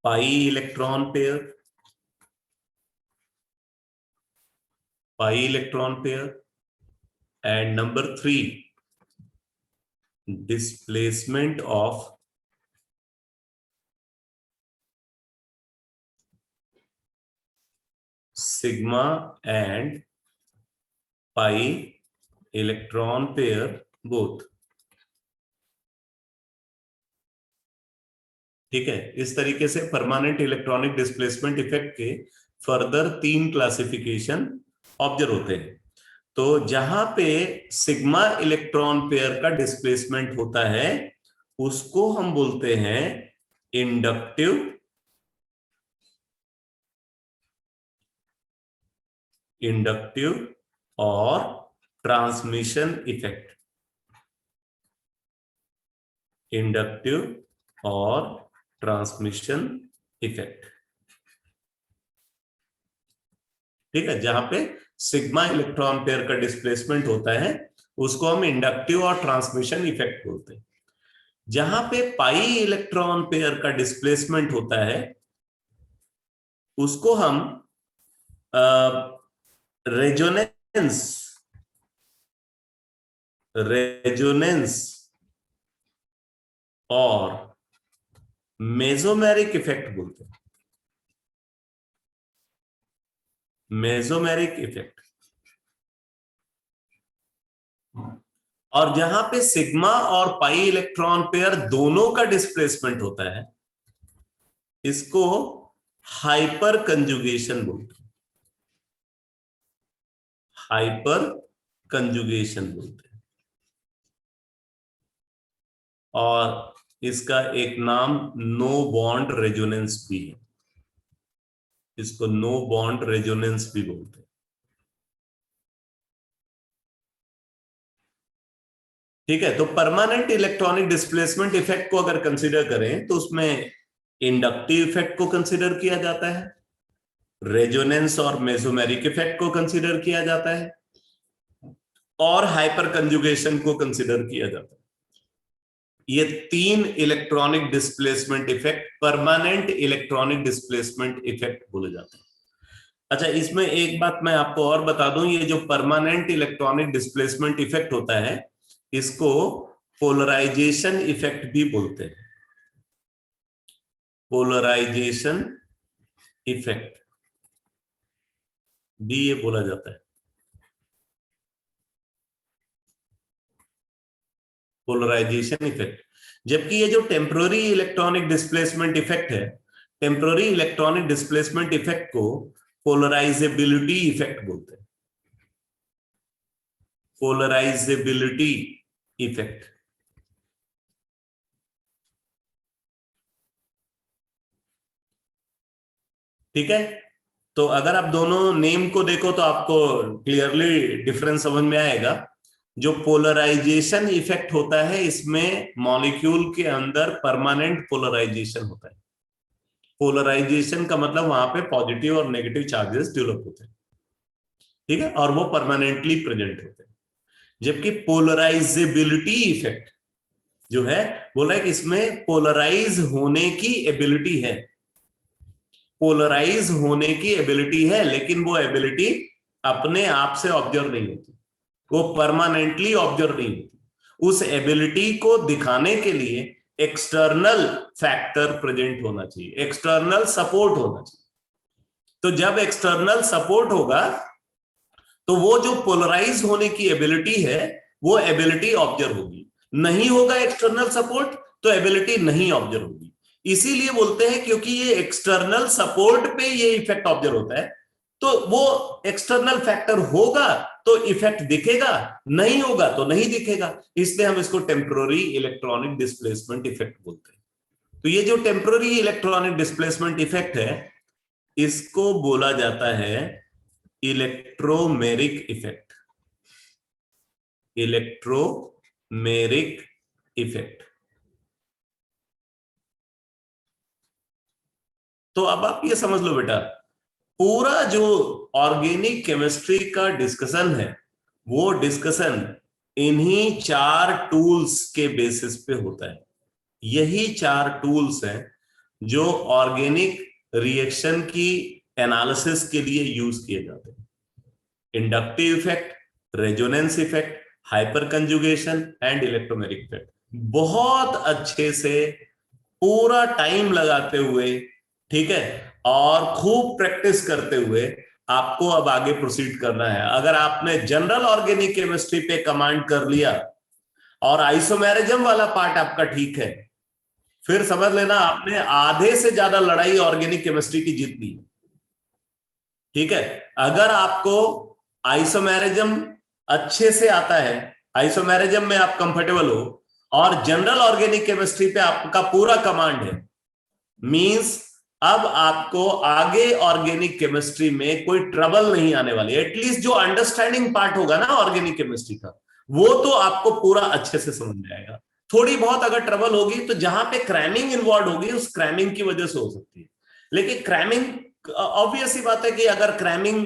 pi electron pair. And number 3, displacement of sigma and pi electron pair both. ठीक है, इस तरीके से परमानेंट इलेक्ट्रॉनिक डिस्प्लेसमेंट इफेक्ट के फर्दर 3 क्लासिफिकेशन ऑब्जर्व होते हैं। तो जहां पे सिग्मा इलेक्ट्रॉन पेयर का डिस्प्लेसमेंट होता है उसको हम बोलते हैं इंडक्टिव और ट्रांसमिशन इफेक्ट। इंडक्टिव और ट्रांसमिशन इफेक्ट। ठीक है, जहां पे सिग्मा इलेक्ट्रॉन पेयर का डिस्प्लेसमेंट होता है उसको हम इंडक्टिव और ट्रांसमिशन इफेक्ट बोलते हैं। जहां पे पाई इलेक्ट्रॉन पेयर का डिस्प्लेसमेंट होता है उसको हम रेजोनेंस और मेसोमेरिक इफेक्ट बोलते हैं। मेसोमेरिक इफेक्ट, और जहां पे सिग्मा और पाई इलेक्ट्रॉन पेयर दोनों का डिस्प्लेसमेंट होता है, इसको हाइपर कंजुगेशन बोलते हैं। हाइपर कंजुगेशन बोलते हैं। और इसका एक नाम नो बॉन्ड रेजोनेंस भी है। इसको नो बॉन्ड रेजोनेंस भी बोलते हैं। ठीक है, तो परमानेंट इलेक्ट्रॉनिक डिस्प्लेसमेंट इफेक्ट को अगर कंसीडर करें तो उसमें इंडक्टिव इफेक्ट को कंसीडर किया जाता है, रेजोनेंस और मेसोमेरिक इफेक्ट को कंसीडर किया जाता है, और हाइपर कंजुगेशन को कंसीडर किया जाता है। ये 3 electronic displacement effect permanent electronic displacement effect बोले जाते हैं। अच्छा, इसमें एक बात मैं आपको और बता दूं, ये जो परमानेंट इलेक्ट्रॉनिक डिस्प्लेसमेंट इफेक्ट होता है, इसको पोलराइजेशन इफेक्ट भी बोलते हैं। पोलराइजेशन इफेक्ट भी ये बोला जाता है। Polarisation effect. जबकि ये जो टेम्पररी इलेक्ट्रॉनिक डिस्प्लेसमेंट इफेक्ट है, टेम्पररी इलेक्ट्रॉनिक डिस्प्लेसमेंट इफेक्ट को पोलराइजेबिलिटी इफेक्ट बोलते हैं। Polarisability effect. ठीक है, तो अगर आप दोनों नेम को देखो तो आपको क्लियरली डिफरेंस समझ में आएगा। जो पोलराइजेशन इफेक्ट होता है, इसमें मॉलिक्यूल के अंदर परमानेंट पोलराइजेशन होता है। पोलराइजेशन का मतलब वहां पे पॉजिटिव और नेगेटिव चार्जेस डेवलप होते हैं। ठीक है, और वो परमानेंटली प्रेजेंट होते हैं। जबकि पोलराइजेबिलिटी इफेक्ट जो है, बोला है कि इसमें पोलराइज होने की एबिलिटी है। पोलराइज होने की एबिलिटी है, लेकिन वो एबिलिटी अपने आप से ऑब्जर्व नहीं होती, वो परमानेंटली ऑब्जर्व नहीं होती। उस एबिलिटी को दिखाने के लिए एक्सटर्नल फैक्टर प्रेजेंट होना चाहिए, एक्सटर्नल सपोर्ट होना चाहिए। तो जब एक्सटर्नल सपोर्ट होगा तो वो जो पोलराइज होने की एबिलिटी है, वो एबिलिटी ऑब्जर्व होगी। नहीं होगा एक्सटर्नल सपोर्ट तो एबिलिटी नहीं ऑब्जर्व होगी। इसीलिए बोलते हैं, क्योंकि ये एक्सटर्नल सपोर्ट पे ये इफेक्ट ऑब्जर्व होता है, तो वो एक्सटर्नल फैक्टर होगा तो इफेक्ट दिखेगा, नहीं होगा तो नहीं दिखेगा। इसलिए हम इसको टेम्पररी इलेक्ट्रॉनिक डिस्प्लेसमेंट इफेक्ट बोलते हैं। तो ये जो टेम्पररी इलेक्ट्रॉनिक डिस्प्लेसमेंट इफेक्ट है, इसको बोला जाता है इलेक्ट्रोमेरिक इफेक्ट। Electromeric effect. तो अब आप ये समझ लो बेटा, पूरा जो ऑर्गेनिक केमिस्ट्री का डिस्कशन है, वो डिस्कशन इन्हीं 4 टूल्स के बेसिस पे होता है। यही 4 टूल्स हैं जो ऑर्गेनिक रिएक्शन की एनालिसिस के लिए यूज किए जाते हैं। Inductive effect, resonance effect, hyper conjugation and electromeric effect. बहुत अच्छे से पूरा टाइम लगाते हुए, ठीक है, और खूब प्रैक्टिस करते हुए आपको अब आगे प्रोसीड करना है। अगर आपने जनरल ऑर्गेनिक केमिस्ट्री पे कमांड कर लिया और आइसोमेरिज्म वाला पार्ट आपका ठीक है, फिर समझ लेना आपने आधे से ज्यादा लड़ाई ऑर्गेनिक केमिस्ट्री की जीत ली। ठीक है, अगर आपको आइसोमेरिज्म अच्छे से आता है, आइसोमेरिज्म में आप कंफर्टेबल हो, और जनरल ऑर्गेनिक केमिस्ट्री पे आपका पूरा कमांड है, मींस अब आपको आगे ऑर्गेनिक केमिस्ट्री में कोई ट्रबल नहीं आने वाली। एटलीस्ट जो अंडरस्टैंडिंग पार्ट होगा ना ऑर्गेनिक केमिस्ट्री का, वो तो आपको पूरा अच्छे से समझ में आएगा। थोड़ी बहुत अगर ट्रबल होगी तो जहां पे क्रैमिंग इन्वॉल्व होगी, उस क्रैमिंग की वजह से हो सकती है। लेकिन क्रैमिंग ऑब्वियस ही बात है कि अगर क्रैमिंग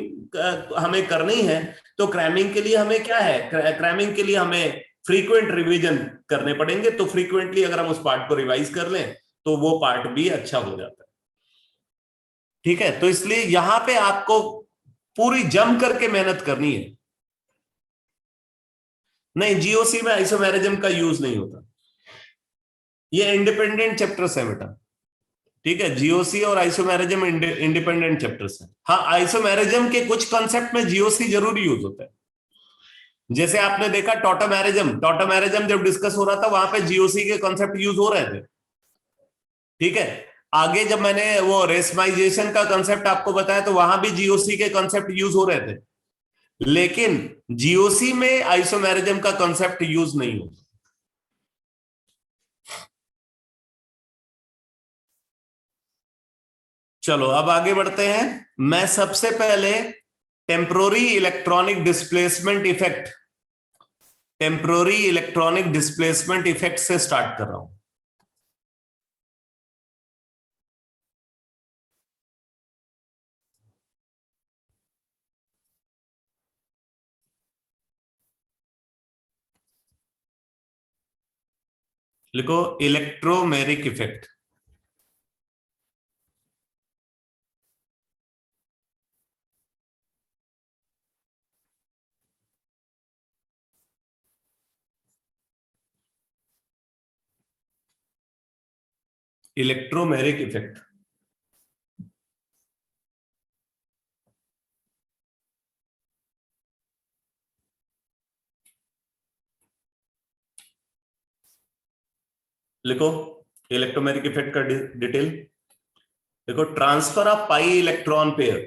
हमें करनी है तो क्रैमिंग के लिए हमें क्या है, क्रैमिंग के लिए हमें फ्रीक्वेंट रिवीजन करने पड़ेंगे। तो फ्रीक्वेंटली अगर हम उस पार्ट को रिवाइज कर लें तो वो पार्ट भी अच्छा हो जाता है। ठीक है, तो इसलिए यहां पे आपको पूरी जम करके मेहनत करनी है। नहीं, जीओसी में आइसोमेरिज्म का यूज नहीं होता। ये इंडिपेंडेंट चैप्टर्स है बेटा, ठीक है। जीओसी और आइसोमेरिज्म इंडिपेंडेंट चैप्टर्स हैं। हाँ, आइसोमेरिज्म के कुछ कॉन्सेप्ट में जीओसी जरूर यूज होता है। जैसे आपने देखा टॉटोमेरिज्म जब डिस्कस हो रहा था वहां पे जीओसी के कॉन्सेप्ट यूज हो रहे थे, ठीक है। आगे जब मैंने वो रेशमाइजेशन का कॉन्सेप्ट आपको बताया तो वहां भी जीओसी के कॉन्सेप्ट यूज हो रहे थे, लेकिन जीओसी में आइसोमेरिज्म का कॉन्सेप्ट यूज नहीं होता। चलो अब आगे बढ़ते हैं। मैं सबसे पहले टेम्पोररी इलेक्ट्रॉनिक डिस्प्लेसमेंट इफेक्ट से स्टार्ट कर रहा हूं। लिखो इलेक्ट्रोमेरिक इफेक्ट। इलेक्ट्रोमेरिक इफेक्ट लिखो। इलेक्ट्रोमेरिक इफेक्ट का डिटेल देखो। Transfer of pi electron pair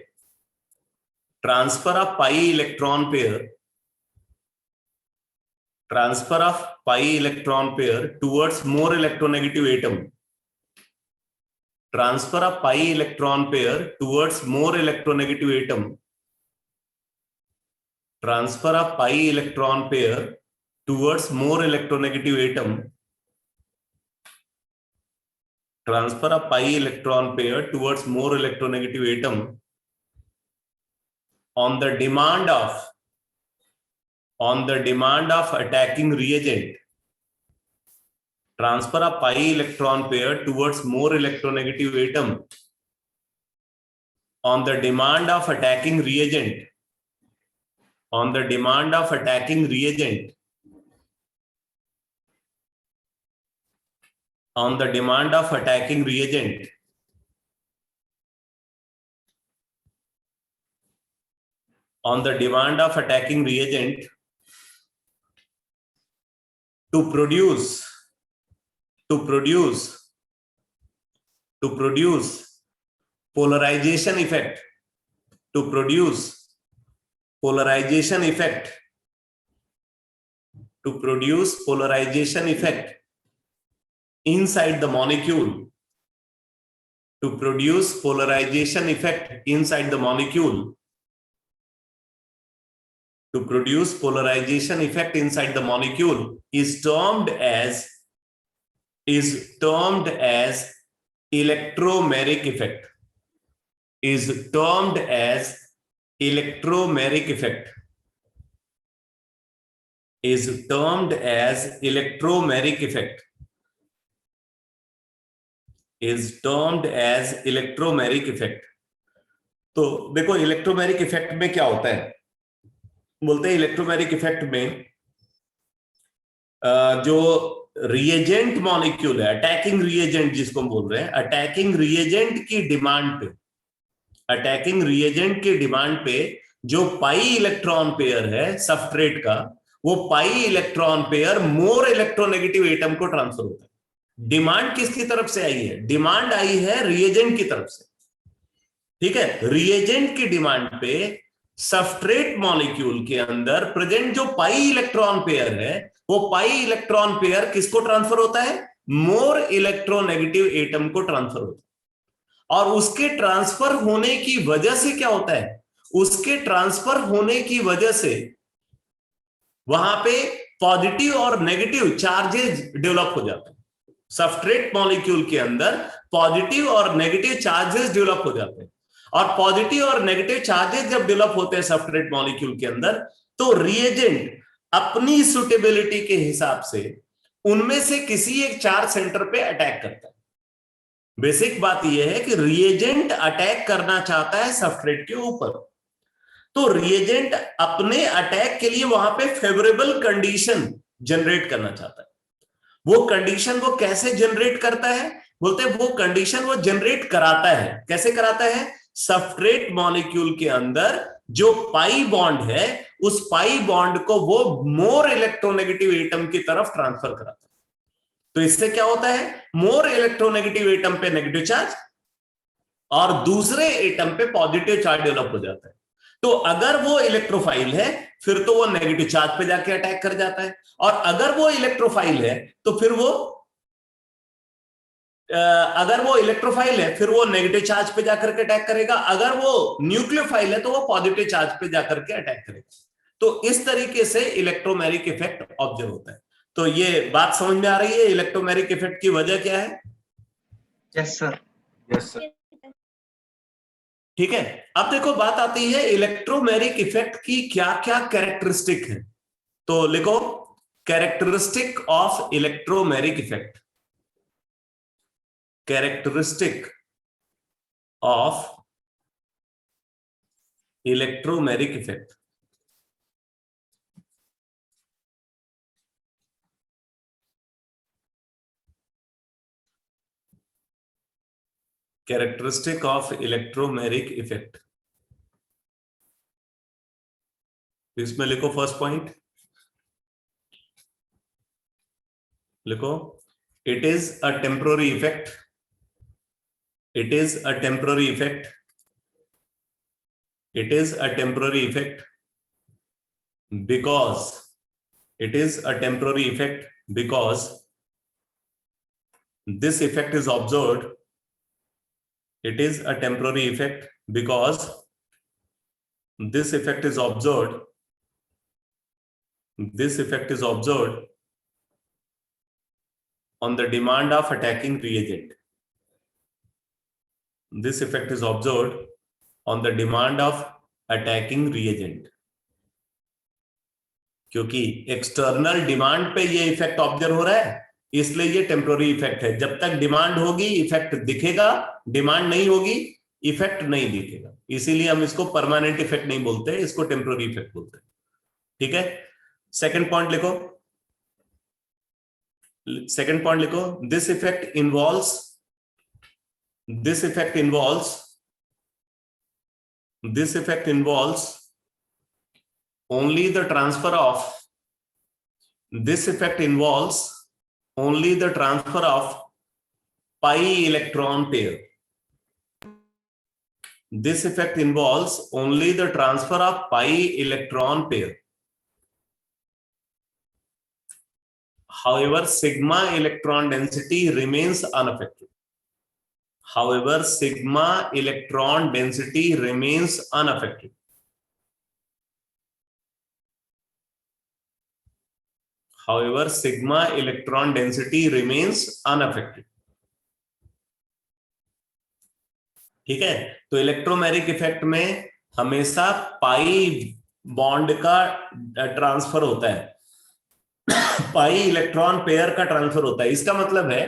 towards more electronegative atom. Transfer of pi electron pair towards more electronegative atom. Transfer of pi electron pair towards more electronegative atom. Transfer of pi electron pair towards more electronegative atom on the demand of attacking reagent. Transfer of pi electron pair towards more electronegative atom on the demand of attacking reagent. On the demand of attacking reagent. On the demand of attacking reagent. On the demand of attacking reagent to produce polarization effect. To produce polarization effect. To produce polarization effect inside the molecule. To produce polarization effect inside the molecule. To produce polarization effect inside the molecule is termed as electromeric effect. Is termed as electromeric effect. Is termed as electromeric effect. Is termed as electromeric effect. तो देखो इलेक्ट्रोमेरिक इफेक्ट में क्या होता है, बोलते हैं इलेक्ट्रोमेरिक इफेक्ट में जो रिएजेंट मॉलिक्यूल है, अटैकिंग रिएजेंट जिसको हम बोल रहे हैं, अटैकिंग रिएजेंट की डिमांड पे जो पाई इलेक्ट्रॉन पेयर है सबस्ट्रेट का, वो pi electron pair more electronegative atom को ट्रांसफर होता है। डिमांड किसकी तरफ से आई है? डिमांड आई है रिएजेंट की तरफ से, ठीक है। रिएजेंट की डिमांड पे सबस्ट्रेट मॉलिक्यूल के अंदर प्रेजेंट जो पाई इलेक्ट्रॉन पेयर है, वो पाई इलेक्ट्रॉन पेयर किसको ट्रांसफर होता है? मोर इलेक्ट्रोनेगेटिव एटम को ट्रांसफर होता है। और उसके ट्रांसफर होने की वजह से क्या होता है? उसके ट्रांसफर होने की वजह से वहां पे पॉजिटिव और नेगेटिव चार्जेस डेवलप हो जाते हैं। सबस्ट्रेट मॉलिक्यूल के अंदर पॉजिटिव और नेगेटिव चार्जेस डेवलप हो जाते हैं, और पॉजिटिव और नेगेटिव चार्जेस जब डेवलप होते हैं सबस्ट्रेट मॉलिक्यूल के अंदर, तो रिएजेंट अपनी सुटेबिलिटी के हिसाब से उनमें से किसी एक चार्ज सेंटर पे अटैक करता है। बेसिक बात यह है कि रिएजेंट अटैक करना चाहता है सबस्ट्रेट के ऊपर, तो रिएजेंट अपने अटैक के लिए वहां पे फेवरेबल कंडीशन जनरेट करना चाहता है। वो कंडीशन वो कैसे जनरेट करता है? बोलते हैं वो कंडीशन वो जनरेट कराता है। कैसे कराता है? सब्सट्रेट मॉलिक्यूल के अंदर जो पाई बॉन्ड है, उस पाई बॉन्ड को वो मोर इलेक्ट्रोनेगेटिव एटम की तरफ ट्रांसफर कराता है। तो इससे क्या होता है? मोर इलेक्ट्रोनेगेटिव एटम पे नेगेटिव चार्ज और दूसरे एटम पे पॉजिटिव चार्ज डेवलप हो जाता है। तो अगर वो इलेक्ट्रोफाइल है फिर तो वो नेगेटिव चार्ज पे जाके अटैक कर जाता है, और अगर वो इलेक्ट्रोफाइल है तो फिर वो इलेक्ट्रोफाइल है फिर वो नेगेटिव चार्ज पे जाकर के अटैक करेगा। अगर वो न्यूक्लियोफाइल है तो वो पॉजिटिव चार्ज पे जाकर के अटैक करेगा। तो इस तरीके से इलेक्ट्रोमेरिक इफेक्ट ऑब्जर्व होता है। तो ये बात समझ में आ रही है इलेक्ट्रोमेरिक इफेक्ट की वजह क्या है? Yes sir. Yes sir. ठीक है, अब देखो बात आती है इलेक्ट्रोमेरिक इफेक्ट की क्या क्या कैरेक्टरिस्टिक है। तो लिखो characteristic of electromeric effect. Characteristic of electromeric effect. Characteristic of electromeric effect, इसमें लिखो फर्स्ट पॉइंट, लिखो it is a temporary effect. It is a temporary effect. It is a temporary effect because it is a temporary effect because this effect is observed. It is a temporary effect because this effect is observed. This effect is observed on the demand of attacking reagent. This effect is observed on the demand of attacking reagent. क्योंकि एक्सटर्नल डिमांड पे ये इफेक्ट ऑब्जर्व हो रहा है, इसलिए ये टेम्पररी इफेक्ट है। जब तक डिमांड होगी इफेक्ट दिखेगा, डिमांड नहीं होगी इफेक्ट नहीं दिखेगा। इसीलिए हम इसको परमानेंट इफेक्ट नहीं बोलते, इसको टेम्पररी इफेक्ट बोलते हैं। ठीक है, सेकंड पॉइंट लिखो। सेकंड पॉइंट लिखो, this effect involves only the transfer of pi electron pair. This effect involves only the transfer of pi electron pair. However, sigma electron density remains unaffected. However, sigma electron density remains unaffected. However, sigma electron density remains unaffected. ठीक है, तो इलेक्ट्रोमेरिक इफेक्ट में हमेशा पाई बॉन्ड का ट्रांसफर होता है, पाई इलेक्ट्रॉन पेयर का ट्रांसफर होता है। इसका मतलब है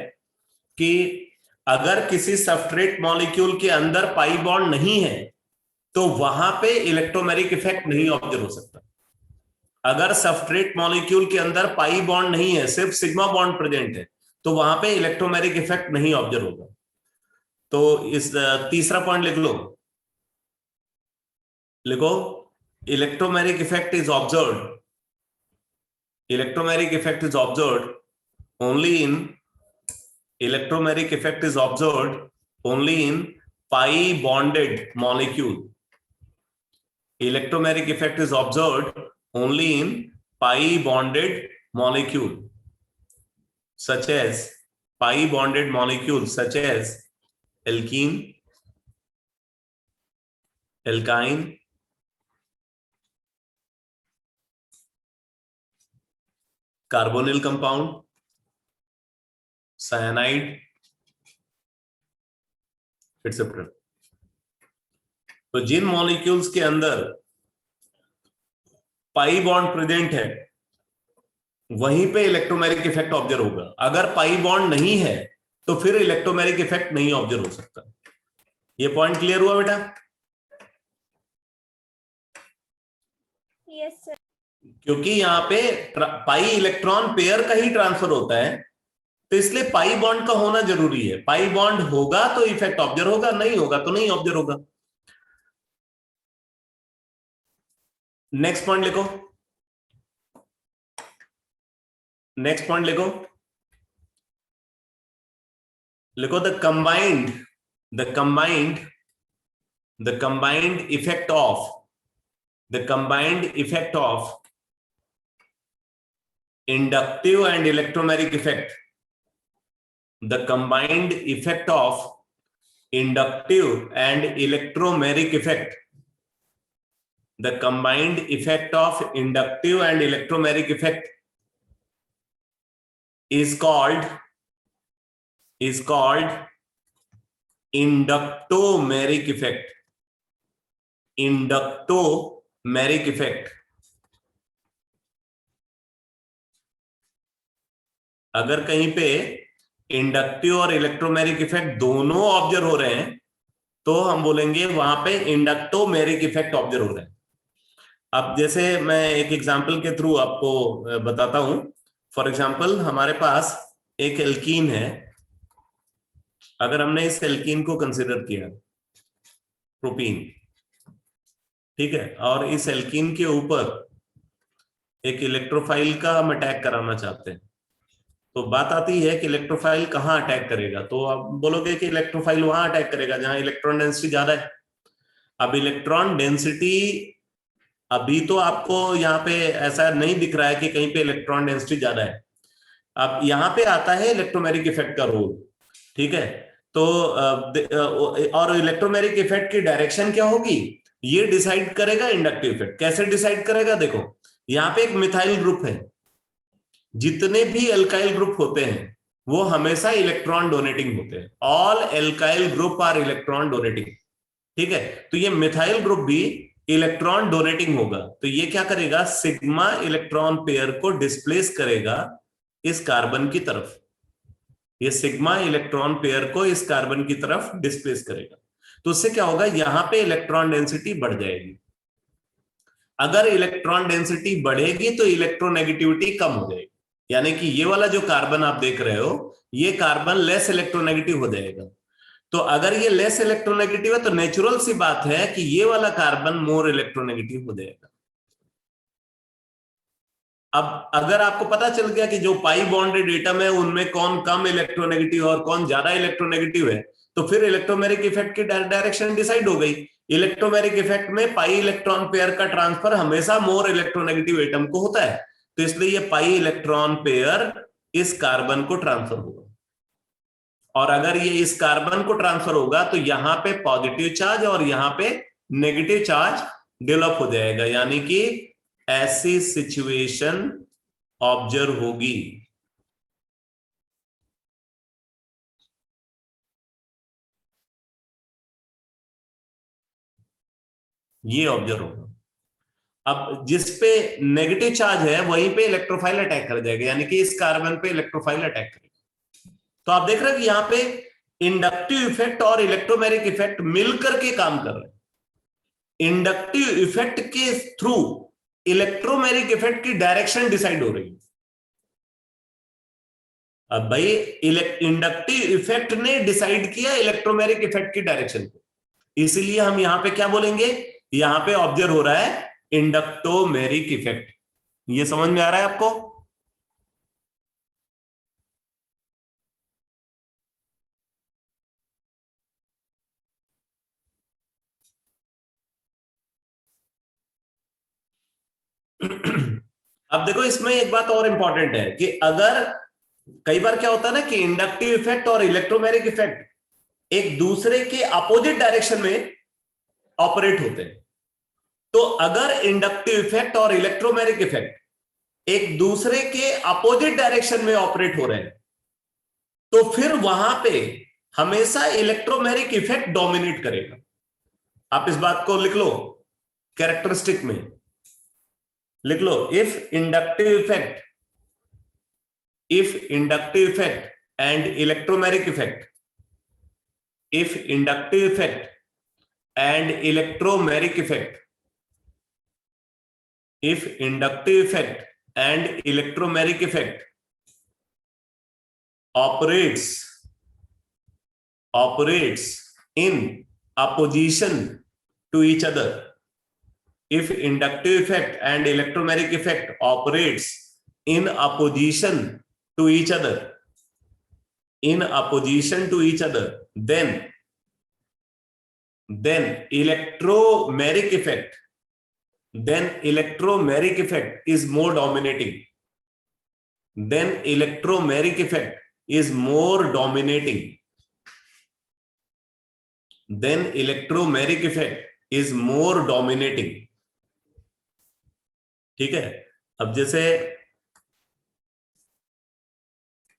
कि अगर किसी सबस्ट्रेट मॉलिक्यूल के अंदर पाई बॉन्ड नहीं है तो वहां पे इलेक्ट्रोमेरिक इफेक्ट नहीं ऑब्जर्व हो सकता। अगर सबस्ट्रेट मॉलिक्यूल के अंदर पाई बॉन्ड नहीं है, सिर्फ सिग्मा बॉन्ड प्रेजेंट है, तो वहां पे इलेक्ट्रोमेरिक इफेक्ट नहीं ऑब्जर्व होगा। तो इस तीसरा पॉइंट लिख लो, लिखो electromeric effect is observed, electromeric effect is observed only in, electromeric effect is observed only in pi bonded molecule. Electromeric effect is observed only in pi bonded molecule such as alkene, alkyne, carbonyl compound, cyanide, etc. तो जिन मॉलिक्यूल्स के अंदर पाई बॉन्ड प्रेजेंट है वहीं पे इलेक्ट्रोमेरिक इफेक्ट ऑब्जर्व होगा। अगर पाई बॉन्ड नहीं है तो फिर इलेक्ट्रोमेरिक इफेक्ट नहीं ऑब्जर्व हो सकता। ये पॉइंट क्लियर हुआ बेटा? Yes sir. क्योंकि यहाँ पे पाई इलेक्ट्रॉन पेयर का ही ट्रांसफर होता है, तो इसलिए पाई बॉन्ड का होना जरूरी है। पाई बॉन्ड होगा तो इफेक्ट ऑब्जर्व होगा, नहीं होगा तो नहीं ऑब्जर्व होगा। नेक्स्ट पॉइंट लिखो, नेक्स्ट पॉइंट लिखो, लिखो the combined effect of inductive and electromagnetic effect, the combined effect of inductive and electromagnetic effect, the combined effect of inductive and electromagnetic effect is called inductomeric effect. Inductomeric effect. अगर कहीं पे इंडक्टिव और इलेक्ट्रोमेरिक इफेक्ट दोनों ऑब्जर्व हो रहे हैं तो हम बोलेंगे वहां पे इंडक्टोमेरिक इफेक्ट ऑब्जर्व हो रहे हैं। अब जैसे मैं एक एग्जांपल के थ्रू आपको बताता हूं। फॉर एग्जांपल हमारे पास एक एल्कीन है, अगर हमने इस एल्कीन को कंसिडर किया प्रोपीन, ठीक है, और इस एल्कीन के ऊपर एक इलेक्ट्रोफाइल का हम अटैक कराना चाहते हैं, तो बात आती है कि इलेक्ट्रोफाइल कहां अटैक करेगा। तो आप बोलोगे कि इलेक्ट्रोफाइल वहां अटैक करेगा जहां इलेक्ट्रॉन डेंसिटी ज्यादा है। अब इलेक्ट्रॉन डेंसिटी, अभी तो आपको यहाँ पे ऐसा नहीं दिख रहा है कि कहीं पे इलेक्ट्रॉन डेंसिटी ज्यादा है। अब यहाँ पे आता है इलेक्ट्रोमैग्नेटिक इफेक्ट का रोल, ठीक है। तो और इलेक्ट्रोमैग्नेटिक इफेक्ट की डायरेक्शन क्या होगी ये डिसाइड करेगा इंडक्टिव इफेक्ट। कैसे डिसाइड करेगा, देखो यहाँ पे एक मिथाइल ग्रुप है, जितने भी एल्काइल ग्रुप होते हैं वो हमेशा इलेक्ट्रॉन डोनेटिंग होते हैं। All alkyl group are electron donating, ठीक है। तो ये मिथाइल ग्रुप भी इलेक्ट्रॉन डोनेटिंग होगा, तो ये क्या करेगा, सिग्मा इलेक्ट्रॉन पेयर को डिस्प्लेस करेगा इस कार्बन की तरफ। ये सिग्मा इलेक्ट्रॉन पेयर को इस कार्बन की तरफ डिस्प्लेस करेगा, तो उससे क्या होगा, यहां पे इलेक्ट्रॉन डेंसिटी बढ़ जाएगी। अगर इलेक्ट्रॉन डेंसिटी बढ़ेगी तो इलेक्ट्रोनेगेटिविटी कम हो जाएगी, यानी कि ये वाला जो कार्बन आप देख रहे हो ये कार्बन लेस इलेक्ट्रोनेगेटिव हो जाएगा। तो अगर ये लेस इलेक्ट्रोनेगेटिव है तो नेचुरल सी बात है कि ये वाला कार्बन मोर इलेक्ट्रोनेगेटिव हो जाएगा। अब अगर आपको पता चल गया कि जो पाई बॉन्डेड एटम है उनमें कौन कम इलेक्ट्रोनेगेटिव और कौन ज्यादा इलेक्ट्रोनेगेटिव है, तो फिर इलेक्ट्रोमैग्नेटिक इफेक्ट की डायरेक्शन डिसाइड हो गई। इलेक्ट्रोमैग्नेटिक इफेक्ट में पाई इलेक्ट्रॉन पेयर का ट्रांसफर हमेशा मोर इलेक्ट्रोनेगेटिव एटम को होता है, तो इसलिए ये पाई इलेक्ट्रॉन पेयर इस कार्बन को ट्रांसफर होगा। और अगर ये इस कार्बन को ट्रांसफर होगा तो यहां पे पॉजिटिव चार्ज और यहां पे नेगेटिव चार्ज डेवलप हो जाएगा, यानी कि ऐसी सिचुएशन ऑब्जर्व होगी। ये ऑब्जर्व होगा। अब जिस पे नेगेटिव चार्ज है वहीं पे इलेक्ट्रोफाइल अटैक कर जाएगा, यानी कि इस कार्बन पे इलेक्ट्रोफाइल अटैक करेगा। तो आप देख रहे हैं कि यहां पे इंडक्टिव इफेक्ट और इलेक्ट्रोमैग्नेटिक इफेक्ट मिलकर के काम कर रहे हैं। इंडक्टिव इफेक्ट के थ्रू इलेक्ट्रोमैग्नेटिक इफेक्ट की डायरेक्शन डिसाइड हो रही है। अब भाई इंडक्टिव इफेक्ट ने डिसाइड किया इलेक्ट्रोमैग्नेटिक इफेक्ट की डायरेक्शन को, इसीलिए हम यहां पे क्या बोलेंगे, यहां पे ऑब्जर्व हो रहा है इंडक्टोमेरिक इफेक्ट। ये समझ में आ रहा है आपको? अब देखो इसमें एक बात और इंपॉर्टेंट है कि अगर कई बार क्या होता है ना कि इंडक्टिव इफेक्ट और इलेक्ट्रोमैग्नेटिक इफेक्ट एक दूसरे के अपोजिट डायरेक्शन में ऑपरेट होते हैं। तो अगर इंडक्टिव इफेक्ट और इलेक्ट्रोमैग्नेटिक इफेक्ट एक दूसरे के अपोजिट डायरेक्शन में ऑपरेट हो रहे हैं तो फिर वहां पे हमेशा इलेक्ट्रोमैग्नेटिक इफेक्ट डोमिनेट करेगा। आप इस बात को लिख लो, कैरेक्टरिस्टिक में लिख लो, if inductive effect and electromagnetic effect, if inductive effect and electromagnetic effect, if inductive effect and electromagnetic effect operates in opposition to each other. If inductive effect and electromagnetic effect operates in opposition to each other, then electromagnetic effect is more dominating. Then electromagnetic effect is more dominating. Then electromagnetic effect is more dominating. ठीक है. अब जैसे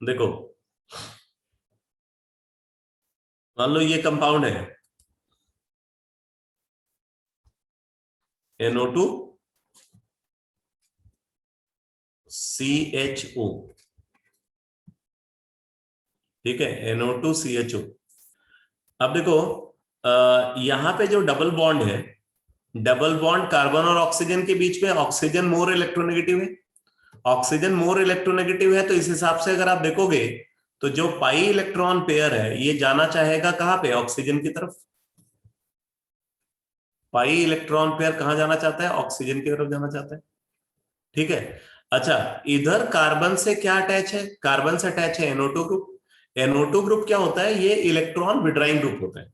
देखो, मान लो ये कंपाउंड है NO2 CHO. ठीक है, NO2 CHO. अब देखो यहां पे जो डबल बॉन्ड है, डबल बॉन्ड कार्बन और ऑक्सीजन के बीच में, ऑक्सीजन मोर इलेक्ट्रोनेगेटिव है. ऑक्सीजन मोर इलेक्ट्रोनेगेटिव है, तो इस हिसाब से अगर आप देखोगे तो जो पाई इलेक्ट्रॉन पेयर है ये जाना चाहेगा कहां पे? ऑक्सीजन की तरफ. पाई इलेक्ट्रॉन पेयर कहां जाना चाहता है? ऑक्सीजन की तरफ जाना चाहता है. ठीक है. अच्छा, इधर कार्बन से क्या अटैच है? कार्बन से अटैच है NO2 ग्रुप. NO2 ग्रुप क्या होता है? ये इलेक्ट्रॉन विड्राइंग ग्रुप होता है.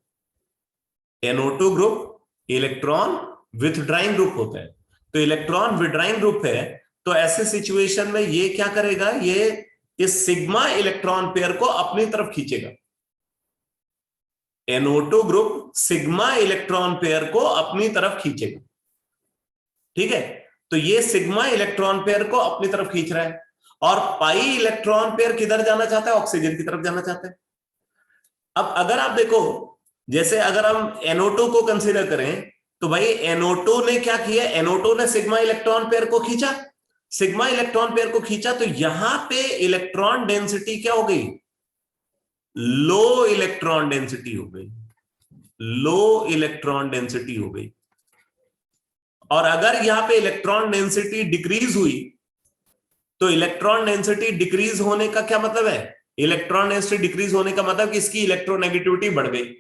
NO2 ग्रुप इलेक्ट्रॉन विथड्राइंग ग्रुप होता है. तो इलेक्ट्रॉन विड्राइंग ग्रुप है, तो ऐसे सिचुएशन में ये क्या करेगा? ये सिग्मा इलेक्ट्रॉन पेयर को अपनी तरफ खींचेगा. NO2 group sigma electron pair को अपनी तरफ खींचेगा. ठीक है. तो ये सिग्मा इलेक्ट्रॉन पेयर को अपनी तरफ खींच रहा है, और पाई इलेक्ट्रॉन पेयर किधर जाना चाहता है? ऑक्सीजन की तरफ जाना चाहता है. अब अगर आप देखो, जैसे अगर हम NO2 को कंसीडर करें, तो भाई NO2 ने क्या किया? NO2 ने सिग्मा इलेक्ट्रॉन पेयर को खींचा. सिग्मा इलेक्ट्रॉन पेयर को खींचा, तो यहां पे इलेक्ट्रॉन डेंसिटी क्या हो गई? लो इलेक्ट्रॉन डेंसिटी हो गई. लो इलेक्ट्रॉन डेंसिटी हो गई. और अगर यहां पे इलेक्ट्रॉन डेंसिटी डिक्रीज हुई, तो इलेक्ट्रॉन डेंसिटी डिक्रीज होने का क्या मतलब है? इलेक्ट्रॉन डेंसिटी डिक्रीज होने का मतलब कि इसकी इलेक्ट्रोनेगेटिविटी बढ़ गई.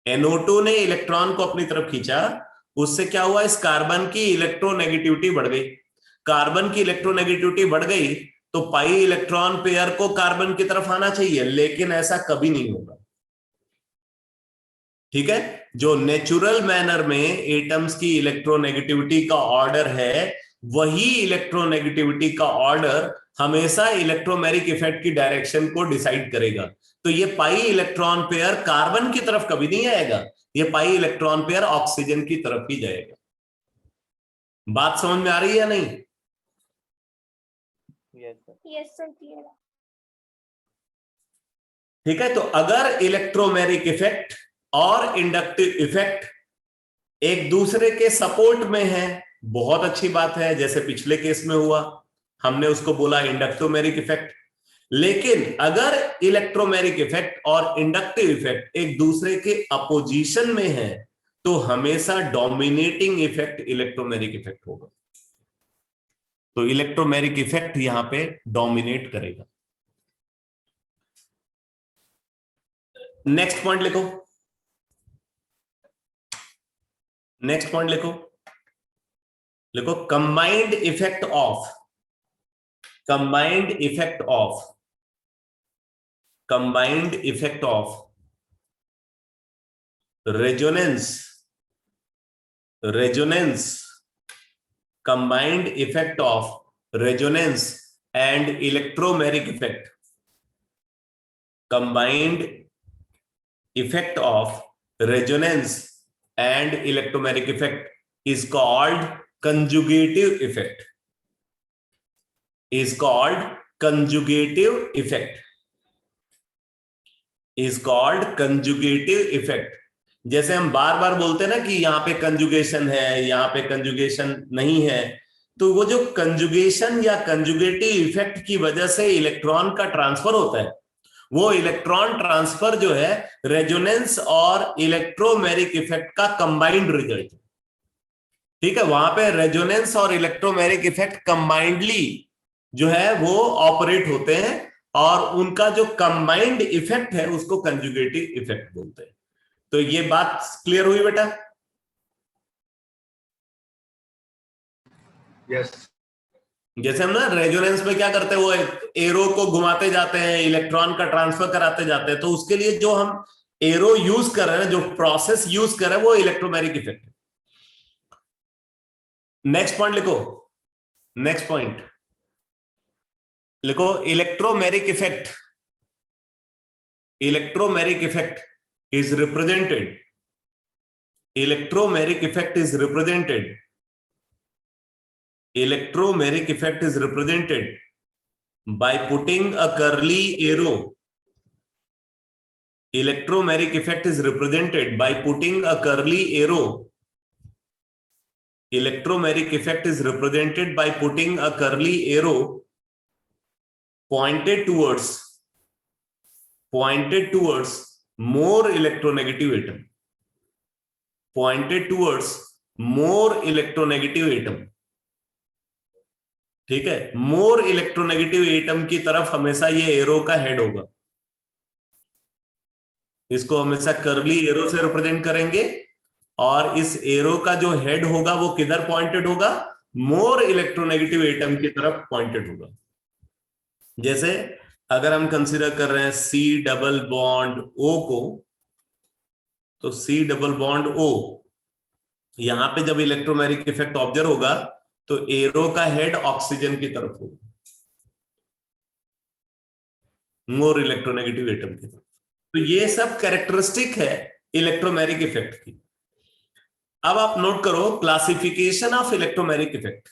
NO2 ने इलेक्ट्रॉन को अपनी तरफ खींचा, उससे क्या हुआ? इस कार्बन की इलेक्ट्रोनेगेटिविटी बढ़ गई. कार्बन की इलेक्ट्रोनेगेटिविटी बढ़ गई, तो पाई इलेक्ट्रॉन पेयर को कार्बन की तरफ आना चाहिए, लेकिन ऐसा कभी नहीं होगा. ठीक है. जो नेचुरल मैनर में एटम्स की इलेक्ट्रोनेगेटिविटी का ऑर्डर है, वही इलेक्ट्रोनेगेटिविटी का ऑर्डर हमेशा इलेक्ट्रोमैग्नेटिक इफेक्ट की डायरेक्शन को डिसाइड करेगा. तो ये पाई इलेक्ट्रॉन पेयर कार्बन की तरफ कभी नहीं आएगा, ये पाई इलेक्ट्रॉन पेयर ऑक्सीजन की तरफ ही जाएगा. बात समझ में आ रही है या नहीं? Yes sir, clear. ठीक है. तो अगर इलेक्ट्रोमैग्नेटिक इफेक्ट और इंडक्टिव इफेक्ट एक दूसरे के सपोर्ट में है, बहुत अच्छी बात है. जैसे पिछले केस में हुआ, हमने उसको बोला इंडक्टोमैग्नेटिक इफेक्ट. लेकिन अगर इलेक्ट्रोमैग्नेटिक इफेक्ट और इंडक्टिव इफेक्ट एक दूसरे के अपोजिशन में है, तो हमेशा डोमिनेटिंग इफेक्ट इलेक्ट्रोमैग्नेटिक इफेक्ट होगा. तो इलेक्ट्रोमैग्नेटिक इफेक्ट यहां पे डोमिनेट करेगा. नेक्स्ट पॉइंट लिखो. नेक्स्ट पॉइंट लिखो. लिखो combined effect of resonance, combined effect of resonance and electromagnetic effect. Combined effect of resonance and electromagnetic effect is called conjugative effect. Is called conjugative effect. Is called conjugative effect. जैसे हम बार बार बोलते हैं ना कि यहाँ पे कंजुगेशन है, यहाँ पे कंजुगेशन नहीं है, तो वो जो कंजुगेशन या कंजुगेटिव इफेक्ट की वजह से इलेक्ट्रॉन का ट्रांसफर होता है, वो इलेक्ट्रॉन ट्रांसफर जो है रेजोनेंस और इलेक्ट्रोमैग्नेटिक इफेक्ट का कंबाइंड रिजल्ट. ठीक है. वहां पे रेजोनेंस और इलेक्ट्रोमैग्नेटिक इफेक्ट कंबाइंडली जो है वो ऑपरेट होते हैं, और उनका जो कंबाइंड इफेक्ट है उसको कंजुगेटिव इफेक्ट बोलते हैं। तो ये बात क्लियर हुई बेटा? यस। जैसे हम ना रेजोनेंस में क्या करते हैं, वो एरो को घुमाते जाते हैं, इलेक्ट्रॉन का ट्रांसफर कराते जाते हैं, तो उसके लिए जो हम एरो यूज कर रहे हैं, जो प्रोसेस यूज कर रहे हैं, वो इलेक्ट्रोमैग्नेटिक इफेक्ट है। नेक्स्ट पॉइंट लिखो, नेक्स्ट पॉइंट लिखो, electromagnetic effect. Electromagnetic effect is represented, electromagnetic effect is represented, electromagnetic effect is represented by putting a curly arrow. Electromagnetic effect is represented by putting a curly arrow. Electromagnetic effect is represented by putting a curly arrow pointed towards more electronegative atom, pointed towards more electronegative atom. ठीक है, मोर इलेक्ट्रोनेगेटिव एटम की तरफ हमेशा ये एरो का हेड होगा। इसको हमेशा कर्ली एरो से रिप्रेजेंट करेंगे, और इस एरो का जो हेड होगा वो किधर पॉइंटेड होगा? मोर इलेक्ट्रोनेगेटिव एटम की तरफ पॉइंटेड होगा। जैसे अगर हम कंसीडर कर रहे हैं C डबल बॉन्ड O को, तो C डबल बॉन्ड O, यहां पे जब इलेक्ट्रोमैग्नेटिक इफेक्ट ऑब्जर्व होगा तो एरो का हेड ऑक्सीजन की तरफ होगा, मोर इलेक्ट्रोनेगेटिव एटम की तरफ। तो ये सब कैरेक्टरिस्टिक है इलेक्ट्रोमैग्नेटिक इफेक्ट की। अब आप नोट करो classification of electromagnetic effect.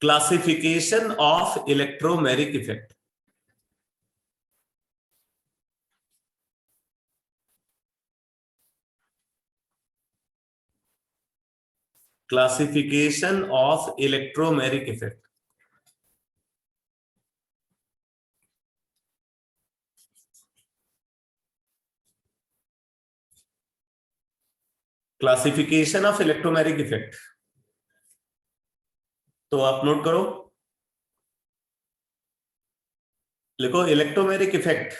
Classification of electromagnetic effect. Classification of electromagnetic effect. Classification of electromagnetic effect. तो आप नोट करो, लिखो electromagnetic effect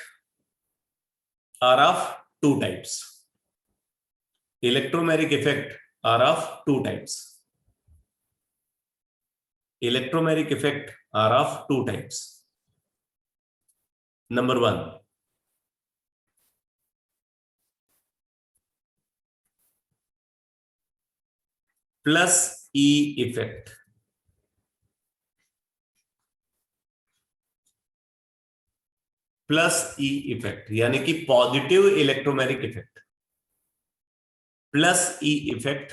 are of two types. Electromagnetic effect are of two types. Electromagnetic effect are of two types. Number one, plus E effect. Plus E effect यानी कि positive electromagnetic effect. Plus E effect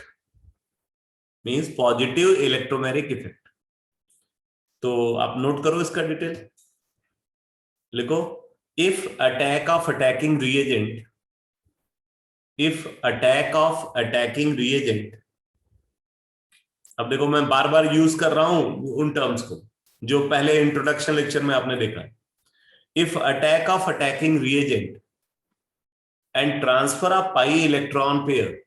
means positive electromagnetic effect. तो आप नोट करो इसका डिटेल, लिखो if attack of attacking reagent, if attack of attacking reagent. अब देखो मैं बार बार यूज कर रहा हूं उन टर्म्स को जो पहले इंट्रोडक्शन लेक्चर में आपने देखा। If attack of attacking reagent and transfer of pi electron pair,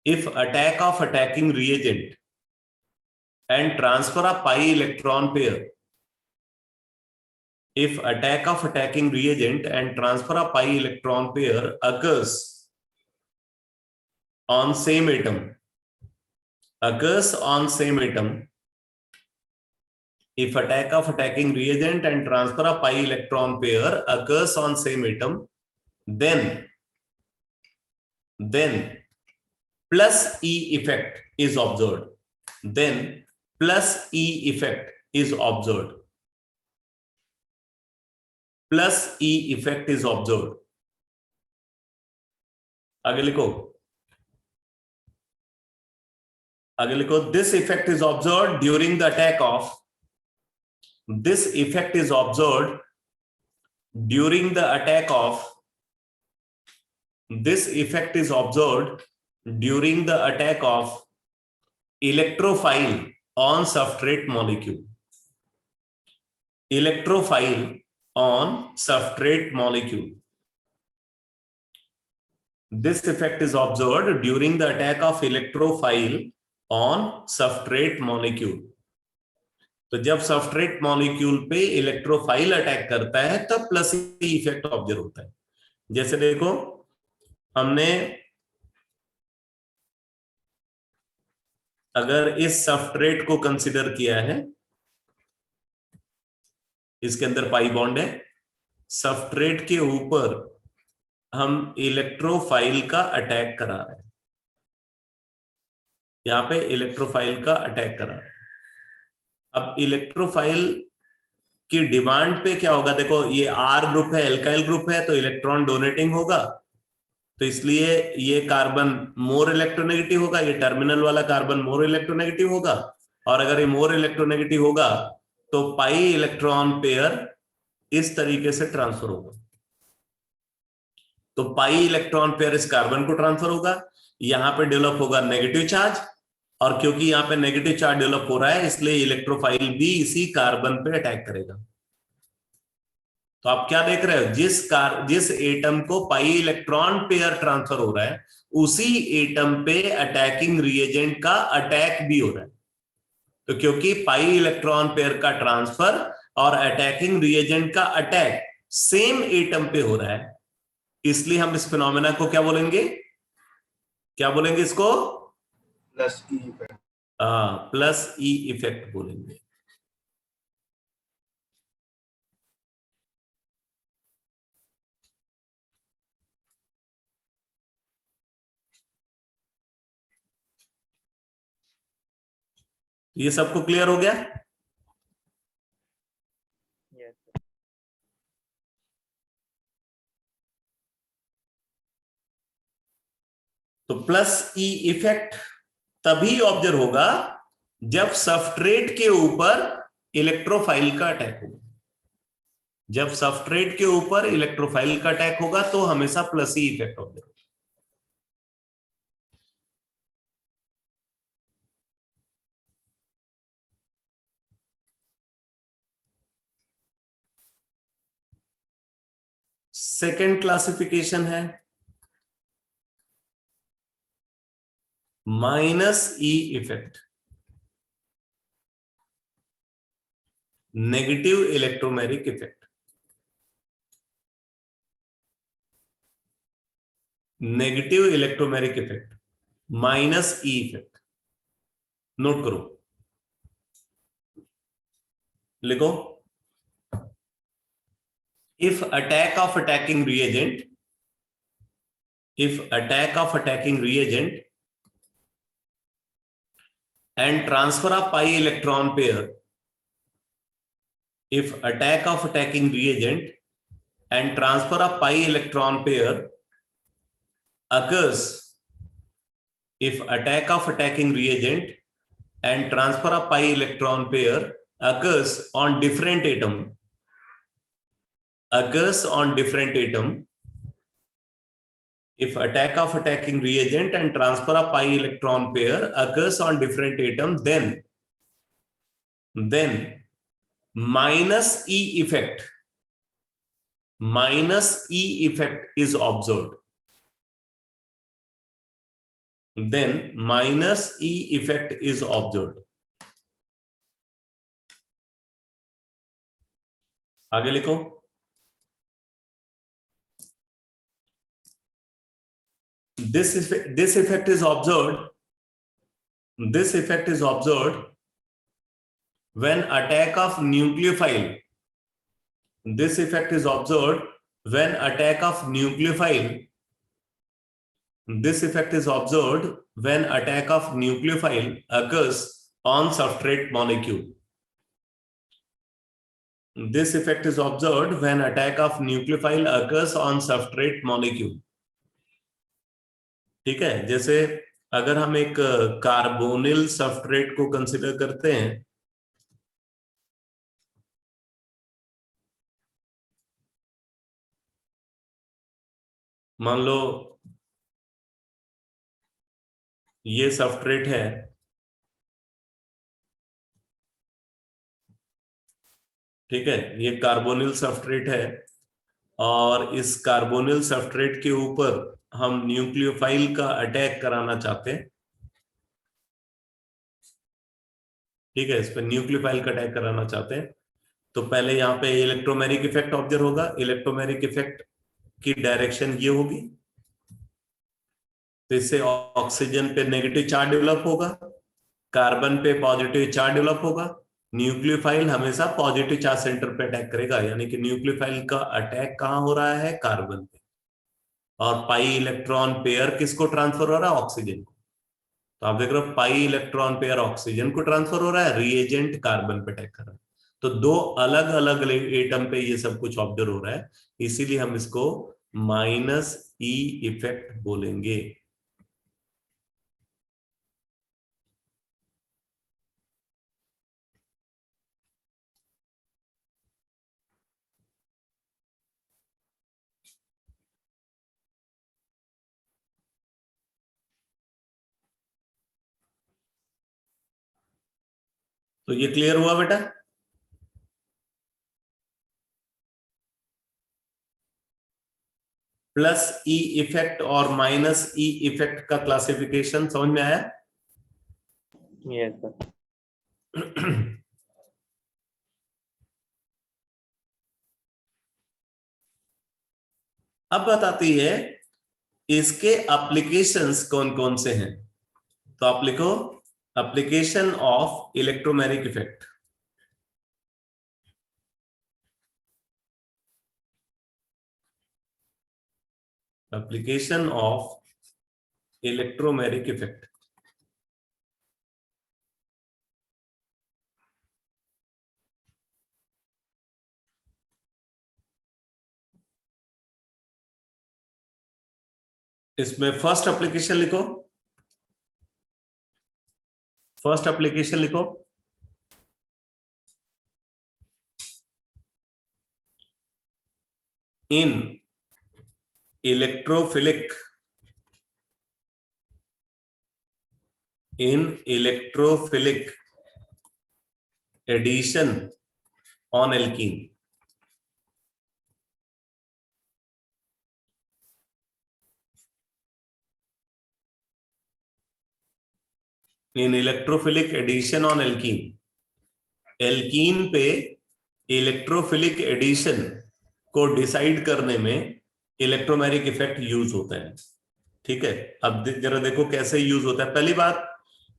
if attack of attacking reagent and transfer of pi electron pair, if attack of attacking reagent and transfer of pi electron pair occurs on same atom, occurs on same atom, if attack of attacking reagent and transfer of pi electron pair occurs on same atom, then plus E effect is observed. Then plus E effect is observed. Plus E effect is observed. आगे लिखो, आगे लिखो, this effect is observed during the attack of, this effect is observed during the attack of, this effect is observed during the attack of electrophile on substrate molecule. Electrophile on substrate molecule. This effect is observed during the attack of electrophile on substrate molecule. तो जब सबस्ट्रेट मॉलिक्यूल पे इलेक्ट्रोफाइल अटैक करता है तब प्लस ई इफेक्ट ऑब्जर्व होता है। जैसे देखो, हमने अगर इस सबस्ट्रेट को कंसीडर किया है, इसके अंदर पाई बॉन्ड है, सबस्ट्रेट के ऊपर हम इलेक्ट्रोफाइल का अटैक करा रहे हैं, यहां पे इलेक्ट्रोफाइल का अटैक करा रहे हैं। अब इलेक्ट्रोफाइल की डिमांड पे क्या होगा, देखो ये आर ग्रुप है, एल्काइल ग्रुप है, तो इलेक्ट्रॉन डोनेटिंग होगा, तो इसलिए ये कार्बन मोर इलेक्ट्रोनेगेटिव होगा, ये टर्मिनल वाला कार्बन मोर इलेक्ट्रोनेगेटिव होगा, और अगर ये मोर इलेक्ट्रोनेगेटिव होगा तो पाई इलेक्ट्रॉन पेयर इस तरीके से ट्रांसफर होगा। तो पाई इलेक्ट्रॉन पेयर इस कार्बन को ट्रांसफर होगा, यहां पे डेवलप होगा नेगेटिव चार्ज, और क्योंकि यहां पे नेगेटिव चार्ज डेवलप हो रहा है इसलिए इलेक्ट्रोफाइल भी इसी कार्बन पे अटैक करेगा। तो आप क्या देख रहे हो, जिस एटम को पाई इलेक्ट्रॉन पेयर ट्रांसफर हो रहा है उसी एटम पे अटैकिंग रिएजेंट का अटैक भी हो रहा है। तो क्योंकि पाई इलेक्ट्रॉन पेयर का ट्रांसफर और अटैकिंग रिएजेंट का अटैक सेम एटम पे हो रहा है, इसलिए हम इस फिनोमेना को क्या बोलेंगे, क्या बोलेंगे इसको, plus E effect. Plus E effect बोलेंगे। ये सबको क्लियर हो गया? तो प्लस ई इफेक्ट तभी ऑब्जर्व होगा जब सबस्ट्रेट के ऊपर इलेक्ट्रोफाइल का अटैक होगा। जब सबस्ट्रेट के ऊपर इलेक्ट्रोफाइल का अटैक होगा तो हमेशा प्लस ई इफेक्ट ऑब्जर्व होगा। सेकेंड क्लासिफिकेशन है minus E effect, negative electromeric effect. Negative electromeric effect, minus E effect, note करो, लिखो। If attack of attacking reagent, if attack of attacking reagent and transfer of pi electron pair, if attack of attacking reagent and transfer of pi electron pair occurs, if attack of attacking reagent and transfer of pi electron pair occurs on different atom, occurs on different atom, if attack of attacking reagent and transfer of pi electron pair occurs on different atom, then minus e effect, minus e effect is observed. Then minus e effect is observed. आगे लिखो। This effect is observed. This effect is observed when attack of nucleophile. This effect is observed when attack of nucleophile. This effect is observed when attack of nucleophile occurs on substrate molecule. This effect is observed when attack of nucleophile occurs on substrate molecule. ठीक है, जैसे अगर हम एक कार्बोनिल सबस्ट्रेट को कंसिडर करते हैं, मान लो ये सबस्ट्रेट है, ठीक है, ये कार्बोनिल सबस्ट्रेट है, और इस कार्बोनिल सबस्ट्रेट के ऊपर हम न्यूक्लियोफाइल का अटैक कराना चाहते हैं, ठीक है, इस पर न्यूक्लियोफाइल का अटैक कराना चाहते हैं तो पहले यहाँ पे इलेक्ट्रोमेरिक इफेक्ट ऑब्जर्व होगा। इलेक्ट्रोमेरिक इफेक्ट की डायरेक्शन ये होगी, तो इससे ऑक्सीजन पे नेगेटिव चार्ज डेवलप होगा, कार्बन पे पॉजिटिव चार्ज डेवलप होगा। न्यूक्लियोफाइल हमेशा पॉजिटिव चार्ज सेंटर पे अटैक करेगा, यानी कि न्यूक्लियोफाइल का अटैक कहां हो रहा है, कार्बन पे। और पाई इलेक्ट्रॉन पेयर किसको ट्रांसफर हो रहा है, ऑक्सीजन को। तो आप देख रहे हो पाई इलेक्ट्रॉन पेयर ऑक्सीजन को ट्रांसफर हो रहा है, रिएजेंट कार्बन पे अटैक कर रहा है। तो दो अलग अलग एटम पे ये सब कुछ ऑब्जर्व हो रहा है, इसीलिए हम इसको -E इफेक्ट बोलेंगे। तो ये क्लियर हुआ बेटा? +E इफेक्ट और -E इफेक्ट का क्लासिफिकेशन समझ में आया? Yes sir. अब बताती है इसके एप्लीकेशंस कौन कौन से हैं। तो आप लिखो application of electromagnetic effect. Application of electromagnetic effect. इसमें फर्स्ट एप्लीकेशन लिखो, फर्स्ट एप्लीकेशन लिखो in electrophilic addition on alkene. In electrophilic addition on alkene. Alkene पे इलेक्ट्रोफिलिक एडिशन को डिसाइड करने में इलेक्ट्रोमैग्नेटिक इफेक्ट यूज होता है। ठीक है, अब जरा देखो कैसे यूज होता है। पहली बात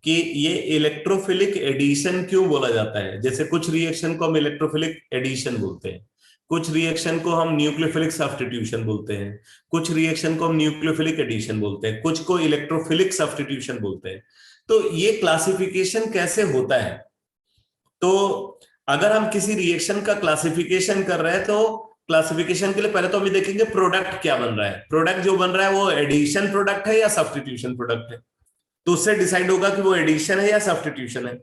कि ये इलेक्ट्रोफिलिक एडिशन क्यों बोला जाता है। जैसे कुछ रिएक्शन को हम इलेक्ट्रोफिलिक एडिशन बोलते हैं, कुछ रिएक्शन को हम न्यूक्लियोफिलिक सब्स्टिट्यूशन बोलते हैं, कुछ रिएक्शन को हम न्यूक्लियोफिलिक एडिशन बोलते हैं, कुछ को इलेक्ट्रोफिलिक सब्स्टिट्यूशन बोलते हैं। तो ये क्लासिफिकेशन कैसे होता है, तो अगर हम किसी रिएक्शन का क्लासिफिकेशन कर रहे हैं तो क्लासिफिकेशन के लिए पहले तो हम देखेंगे प्रोडक्ट क्या बन रहा है। प्रोडक्ट जो बन रहा है वो एडिशन प्रोडक्ट है या सब्स्टिट्यूशन प्रोडक्ट है, तो उससे डिसाइड होगा कि वो एडिशन है या सब्स्टिट्यूशन है।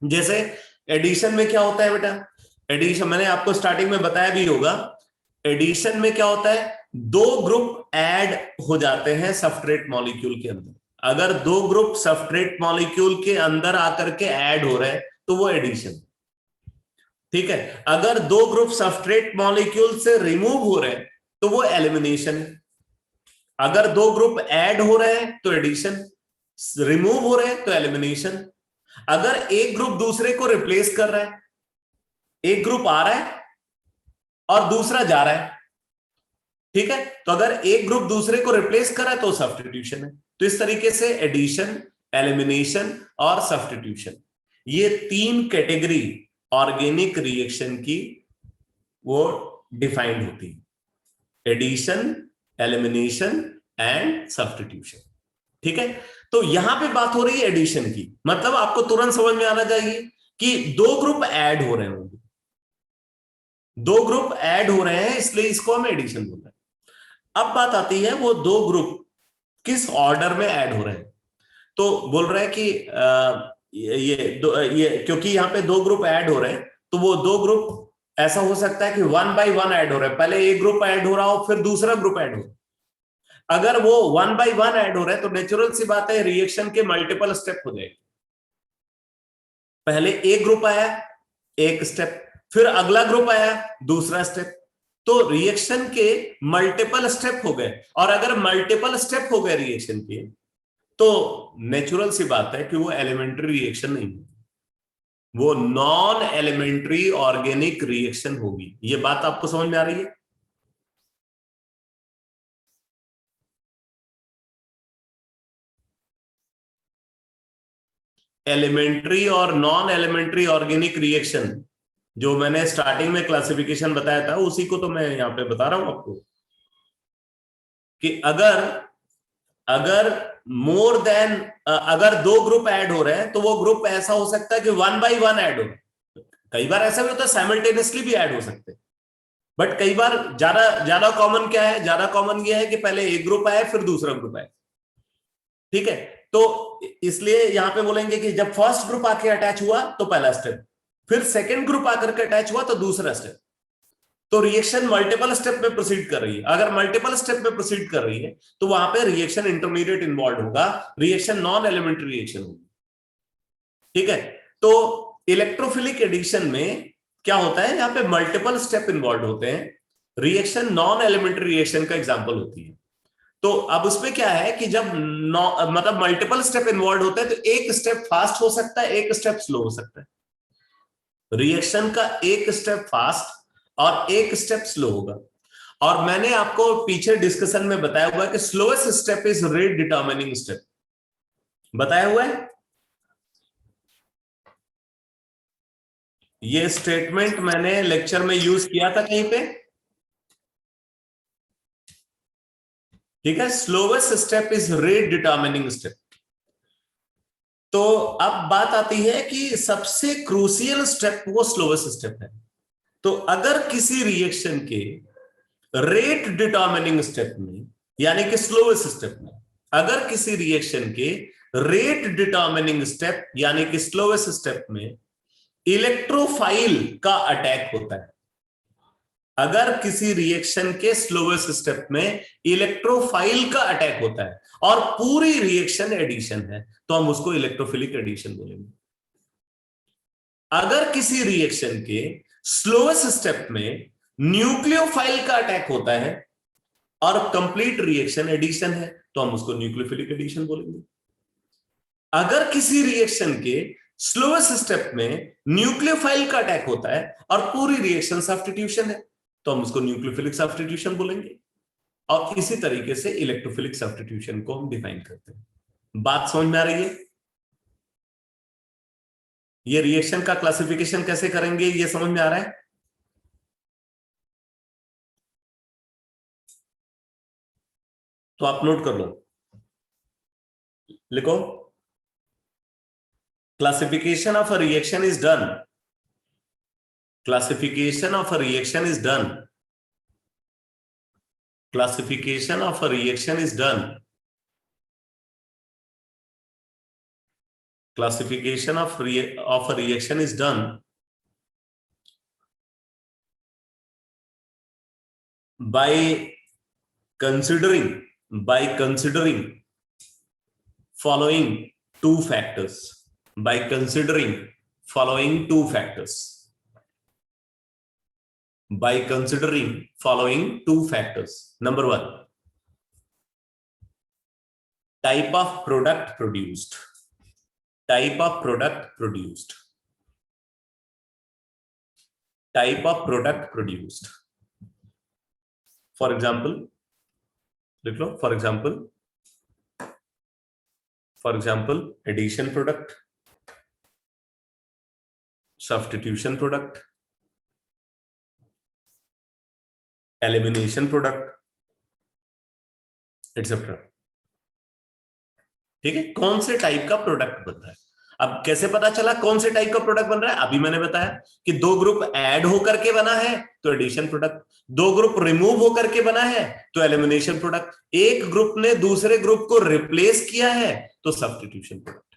जैसे एडिशन में क्या होता है बेटा, एडिशन मैंने आपको स्टार्टिंग में बताया भी होगा। एडिशन में क्या होता है, दो ग्रुप ऐड हो जाते हैं सबस्ट्रेट मॉलिक्यूल के अंदर। अगर दो ग्रुप सबस्ट्रेट मॉलिक्यूल के अंदर आकर के ऐड हो रहे हैं तो वो एडिशन। ठीक है, अगर दो ग्रुप सबस्ट्रेट मॉलिक्यूल से रिमूव हो रहे हैं तो वो एलिमिनेशन है। अगर दो ग्रुप ऐड हो रहे हैं तो एडिशन, रिमूव हो रहे हैं तो एलिमिनेशन। अगर एक ग्रुप दूसरे को रिप्लेस कर रहा है, एक ग्रुप आ रहा है और दूसरा जा रहा है, ठीक है, तो अगर एक ग्रुप दूसरे को रिप्लेस कर रहा है तो सब्स्टिट्यूशन है। तो इस तरीके से एडिशन, एलिमिनेशन और सब्स्टिट्यूशन, ये तीन कैटेगरी ऑर्गेनिक रिएक्शन की वो डिफाइंड होती है, एडिशन, एलिमिनेशन एंड सब्स्टिट्यूशन। ठीक है, तो यहां पे बात हो रही है एडिशन की, मतलब आपको तुरंत समझ में आना चाहिए कि दो ग्रुप ऐड हो रहे होंगे, दो ग्रुप ऐड हो रहे हैं, इसलिए इसको हम एडिशन बोल रहे हैं। अब बात आती है वो दो ग्रुप किस ऑर्डर में ऐड हो रहे हैं। तो बोल रहे हैं कि ये क्योंकि यहाँ पे दो ग्रुप ऐड हो रहे हैं तो वो दो ग्रुप ऐसा हो सकता है कि 1 by 1 ऐड हो रहा है, पहले एक ग्रुप ऐड हो रहा हो फिर दूसरा ग्रुप ऐड हो। अगर वो 1 by 1 ऐड हो रहा है तो नेचुरल सी बात है रिएक्शन के मल्टीपल स्टेप हो जाएंगे। पहले एक ग्रुप आया एक स्टेप, फिर अगला ग्रुप आया दूसरा स्टेप, तो रिएक्शन के मल्टीपल स्टेप हो गए। और अगर मल्टीपल स्टेप हो गए रिएक्शन के तो नेचुरल सी बात है कि वो एलिमेंट्री रिएक्शन नहीं है। वो नॉन एलिमेंट्री ऑर्गेनिक रिएक्शन होगी। ये बात आपको समझ में आ रही है? एलिमेंट्री और नॉन एलिमेंट्री ऑर्गेनिक रिएक्शन जो मैंने स्टार्टिंग में क्लासिफिकेशन बताया था, उसी को तो मैं यहां पे बता रहा हूं आपको कि अगर दो ग्रुप ऐड हो रहे हैं तो वो ग्रुप ऐसा हो सकता है कि 1 by 1 ऐड हो। कई बार ऐसा भी होता है साइमल्टेनियसली भी ऐड हो सकते हैं, बट कई बार ज्यादा कॉमन क्या है? ज्यादा कॉमन ये है कि पहले एक ग्रुप आए फिर दूसरा ग्रुप आए। ठीक है, तो इसलिए यहां पे बोलेंगे कि जब फर्स्ट ग्रुप आके अटैच हुआ तो पहला स्टेप, फिर सेकेंड ग्रुप आकर के अटैच हुआ तो दूसरा स्टेप। तो रिएक्शन मल्टीपल स्टेप में प्रोसीड कर रही है। अगर मल्टीपल स्टेप में प्रोसीड कर रही है तो वहां पे रिएक्शन इंटरमीडिएट इन्वॉल्व होगा, रिएक्शन नॉन एलिमेंट्री रिएक्शन होगी। ठीक है, तो इलेक्ट्रोफिलिक एडिशन में क्या होता है? यहां पे मल्टीपल स्टेप इन्वॉल्व होते हैं। रिएक्शन नॉन एलिमेंट्री रिएक्शन का एग्जांपल होती है। तो अब उसमें क्या है कि जब मतलब मल्टीपल स्टेप इन्वॉल्व होते हैं तो एक स्टेप फास्ट हो सकता है, एक स्टेप स्लो हो सकता है। रिएक्शन का एक स्टेप फास्ट और एक स्टेप स्लो होगा। और मैंने आपको पीछे डिस्कशन में बताया हुआ है कि slowest step is rate determining step, बताया हुआ है। ये स्टेटमेंट मैंने लेक्चर में यूज किया था कहीं पे। ठीक है, slowest step is rate determining step. तो अब बात आती है कि सबसे क्रूशियल स्टेप वो स्लोएस्ट स्टेप है। तो अगर किसी रिएक्शन के रेट डिटर्मिनिंग स्टेप में, यानी कि स्लोएस्ट स्टेप में, अगर किसी रिएक्शन के रेट डिटर्मिनिंग स्टेप यानी कि स्लोएस्ट स्टेप में इलेक्ट्रोफाइल का अटैक होता है, अगर किसी रिएक्शन के स्लोएस्ट स्टेप में इलेक्ट्रोफाइल का अटैक होता है और पूरी रिएक्शन एडिशन है, तो हम उसको इलेक्ट्रोफिलिक एडिशन बोलेंगे। अगर किसी रिएक्शन के स्लोएस्ट स्टेप में न्यूक्लियोफाइल का अटैक होता है और कंप्लीट रिएक्शन एडिशन है, तो हम उसको न्यूक्लियोफिलिक एडिशन बोलेंगे। अगर किसी रिएक्शन के स्लोएस्ट स्टेप में न्यूक्लियोफाइल का अटैक होता है और पूरी रिएक्शन सब्स्टिट्यूशन है, तो हम उसको न्यूक्लियोफिलिक सब्स्टिट्यूशन बोलेंगे। और इसी तरीके से इलेक्ट्रोफिलिक सब्स्टिट्यूशन को हम डिफाइन करते हैं। बात समझ में आ रही है? ये रिएक्शन का क्लासिफिकेशन कैसे करेंगे ये समझ में आ रहा है? तो आप नोट कर लो, लिखो, classification of a reaction is done. Classification of a reaction is done. Classification of a reaction is done. Classification of a reaction is done by considering following two factors. By considering following two factors. By considering following two factors. Number one, type of product produced. Type of product produced. Type of product produced. For example, for example, addition product, substitution product, elimination product, etc. ठीक है, कौन से टाइप का प्रोडक्ट बन रहा है। अब कैसे पता चला कौन से टाइप का प्रोडक्ट बन रहा है? अभी मैंने बताया कि दो ग्रुप ऐड होकर के बना है तो एडिशन प्रोडक्ट, दो ग्रुप रिमूव होकर के बना है तो एलिमिनेशन प्रोडक्ट, एक ग्रुप ने दूसरे ग्रुप को रिप्लेस किया है तो सब्स्टिट्यूशन प्रोडक्ट।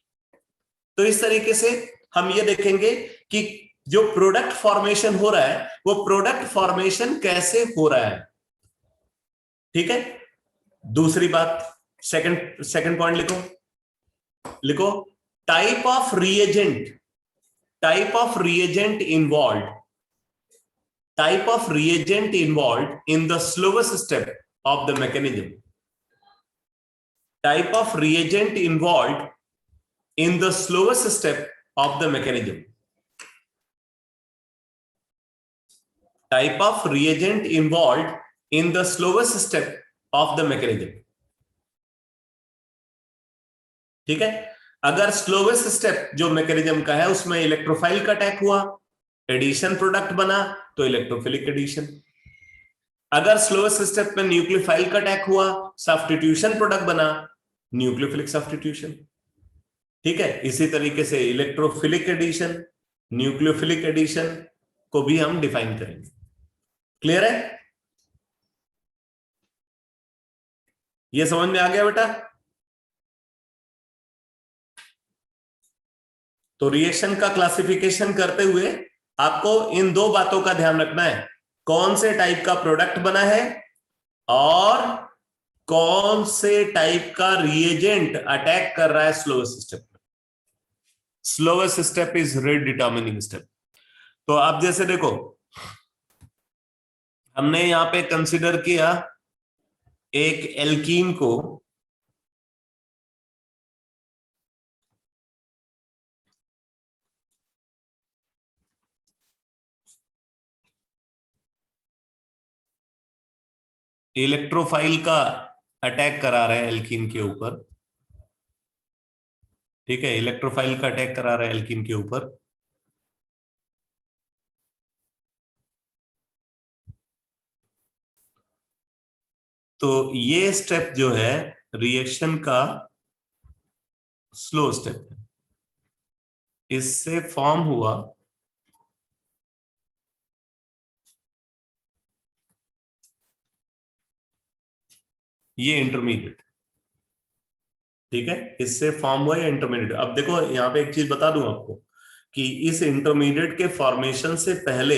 तो इस तरीके से हम ये देखेंगे कि जो प्रोडक्ट फॉर्मेशन हो रहा है वो प्रोडक्ट फॉर्मेशन कैसे हो रहा है। ठीक है, दूसरी बात, सेकंड पॉइंट लिखो, type of reagent involved, type of reagent involved in the slowest step of the mechanism. Type of reagent involved in the slowest step of the mechanism. type of reagent involved in the slowest step of the mechanism. ठीक है, अगर स्लोवेस्ट स्टेप जो मैकेनिज्म का है उसमें इलेक्ट्रोफाइल का अटैक हुआ, एडिशन प्रोडक्ट बना, तो इलेक्ट्रोफिलिक एडिशन। अगर स्लोवेस्ट स्टेप में न्यूक्लियोफाइल का अटैक हुआ, सब्स्टिट्यूशन प्रोडक्ट बना, न्यूक्लियोफिलिक सब्स्टिट्यूशन। ठीक है, इसी तरीके से इलेक्ट्रोफिलिक एडिशन, न्यूक्लियोफिलिक एडिशन को भी हम डिफाइन करेंगे। क्लियर है? ये समझ में आ गया बेटा? तो रिएक्शन का क्लासिफिकेशन करते हुए आपको इन दो बातों का ध्यान रखना है, कौन से टाइप का प्रोडक्ट बना है और कौन से टाइप का रिएजेंट अटैक कर रहा है स्लोवेस्ट स्टेप में। Slowest step is rate determining step. तो आप जैसे देखो, हमने यहां पे कंसिडर किया एक एल्कीन को, इलेक्ट्रोफाइल का अटैक करा रहा है एल्कीन के ऊपर। ठीक है, इलेक्ट्रोफाइल का अटैक करा रहा है एल्कीन के ऊपर। तो ये स्टेप जो है रिएक्शन का स्लो स्टेप है, इससे फॉर्म हुआ ये इंटरमीडिएट। ठीक है, इससे फॉर्म हुआ ये इंटरमीडिएट। अब देखो यहां पे एक चीज बता दूं आपको कि इस इंटरमीडिएट के फॉर्मेशन से पहले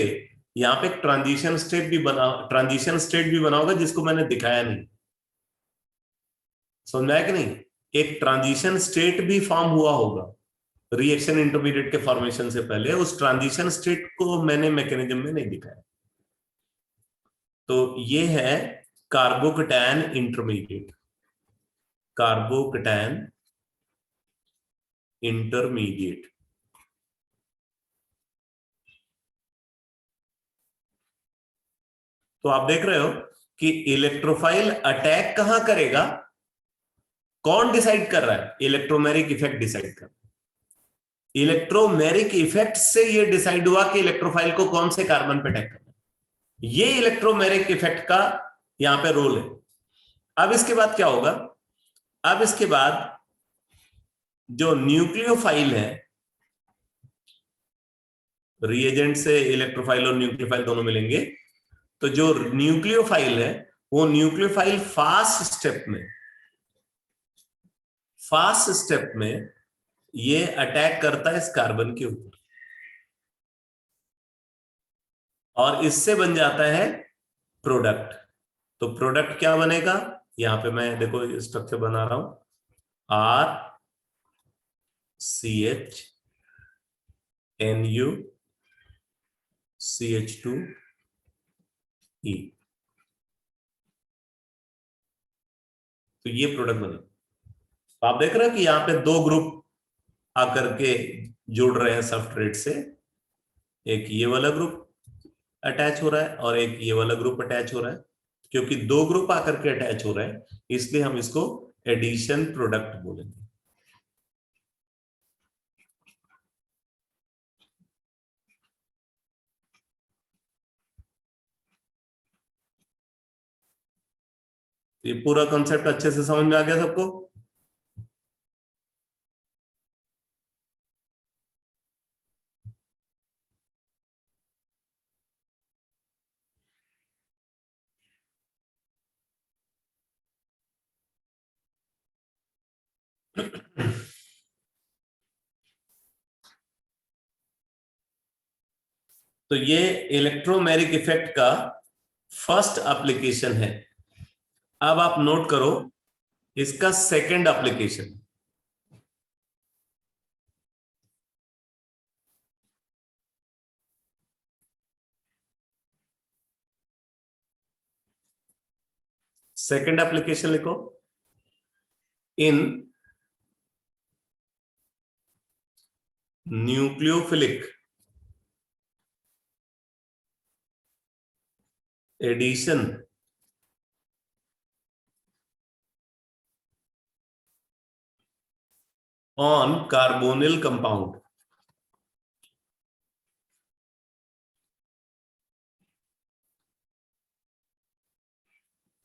यहां पे एक ट्रांजिशन स्टेट भी बना होगा जिसको मैंने दिखाया नहीं। समझ में आया कि नहीं? एक ट्रांजिशन स्टेट भी फॉर्म हुआ होगा रिएक्शन इंटरमीडिएट के फॉर्मेशन से पहले, उस ट्रांजिशन स्टेट को मैंने मैकेनिज्म में नहीं दिखाया। तो ये है कार्बोकैटायन इंटरमीडिएट, कार्बोकैटायन इंटरमीडिएट। तो आप देख रहे हो कि इलेक्ट्रोफाइल अटैक कहां करेगा, कौन डिसाइड कर रहा है? इलेक्ट्रोमेरिक इफेक्ट डिसाइड कर रहा है। इलेक्ट्रोमेरिक इफेक्ट से ये डिसाइड हुआ कि इलेक्ट्रोफाइल को कौन से कार्बन पे अटैक करना है। ये इलेक्ट्रोमेरिक इफेक्ट का यहां पे रोल है। अब इसके बाद क्या होगा? अब इसके बाद जो न्यूक्लियोफाइल है, रिएजेंट से इलेक्ट्रोफाइल और न्यूक्लियोफाइल दोनों मिलेंगे, तो जो न्यूक्लियोफाइल है वो न्यूक्लियोफाइल फास्ट स्टेप में ये अटैक करता है इस कार्बन के ऊपर और इससे बन जाता है प्रोडक्ट। तो प्रोडक्ट क्या बनेगा? यहां पे मैं देखो स्ट्रक्चर बना रहा हूं, RCH NU CH2E। तो ये प्रोडक्ट बने। तो आप देख रहे हो कि यहां पे दो ग्रुप आकर के जुड़ रहे हैं सबस्ट्रेट से, एक ये वाला ग्रुप अटैच हो रहा है और एक ये वाला ग्रुप अटैच हो रहा है। क्योंकि दो ग्रुप आकर के अटैच हो रहे हैं इसलिए हम इसको एडिशन प्रोडक्ट बोलेंगे। ये पूरा कॉन्सेप्ट अच्छे से समझ में आ गया सबको? तो ये इलेक्ट्रोमेरिक इफेक्ट का फर्स्ट एप्लीकेशन है। अब आप नोट करो इसका सेकंड एप्लीकेशन। सेकंड एप्लीकेशन लिखो, in nucleophilic addition on carbonyl compound,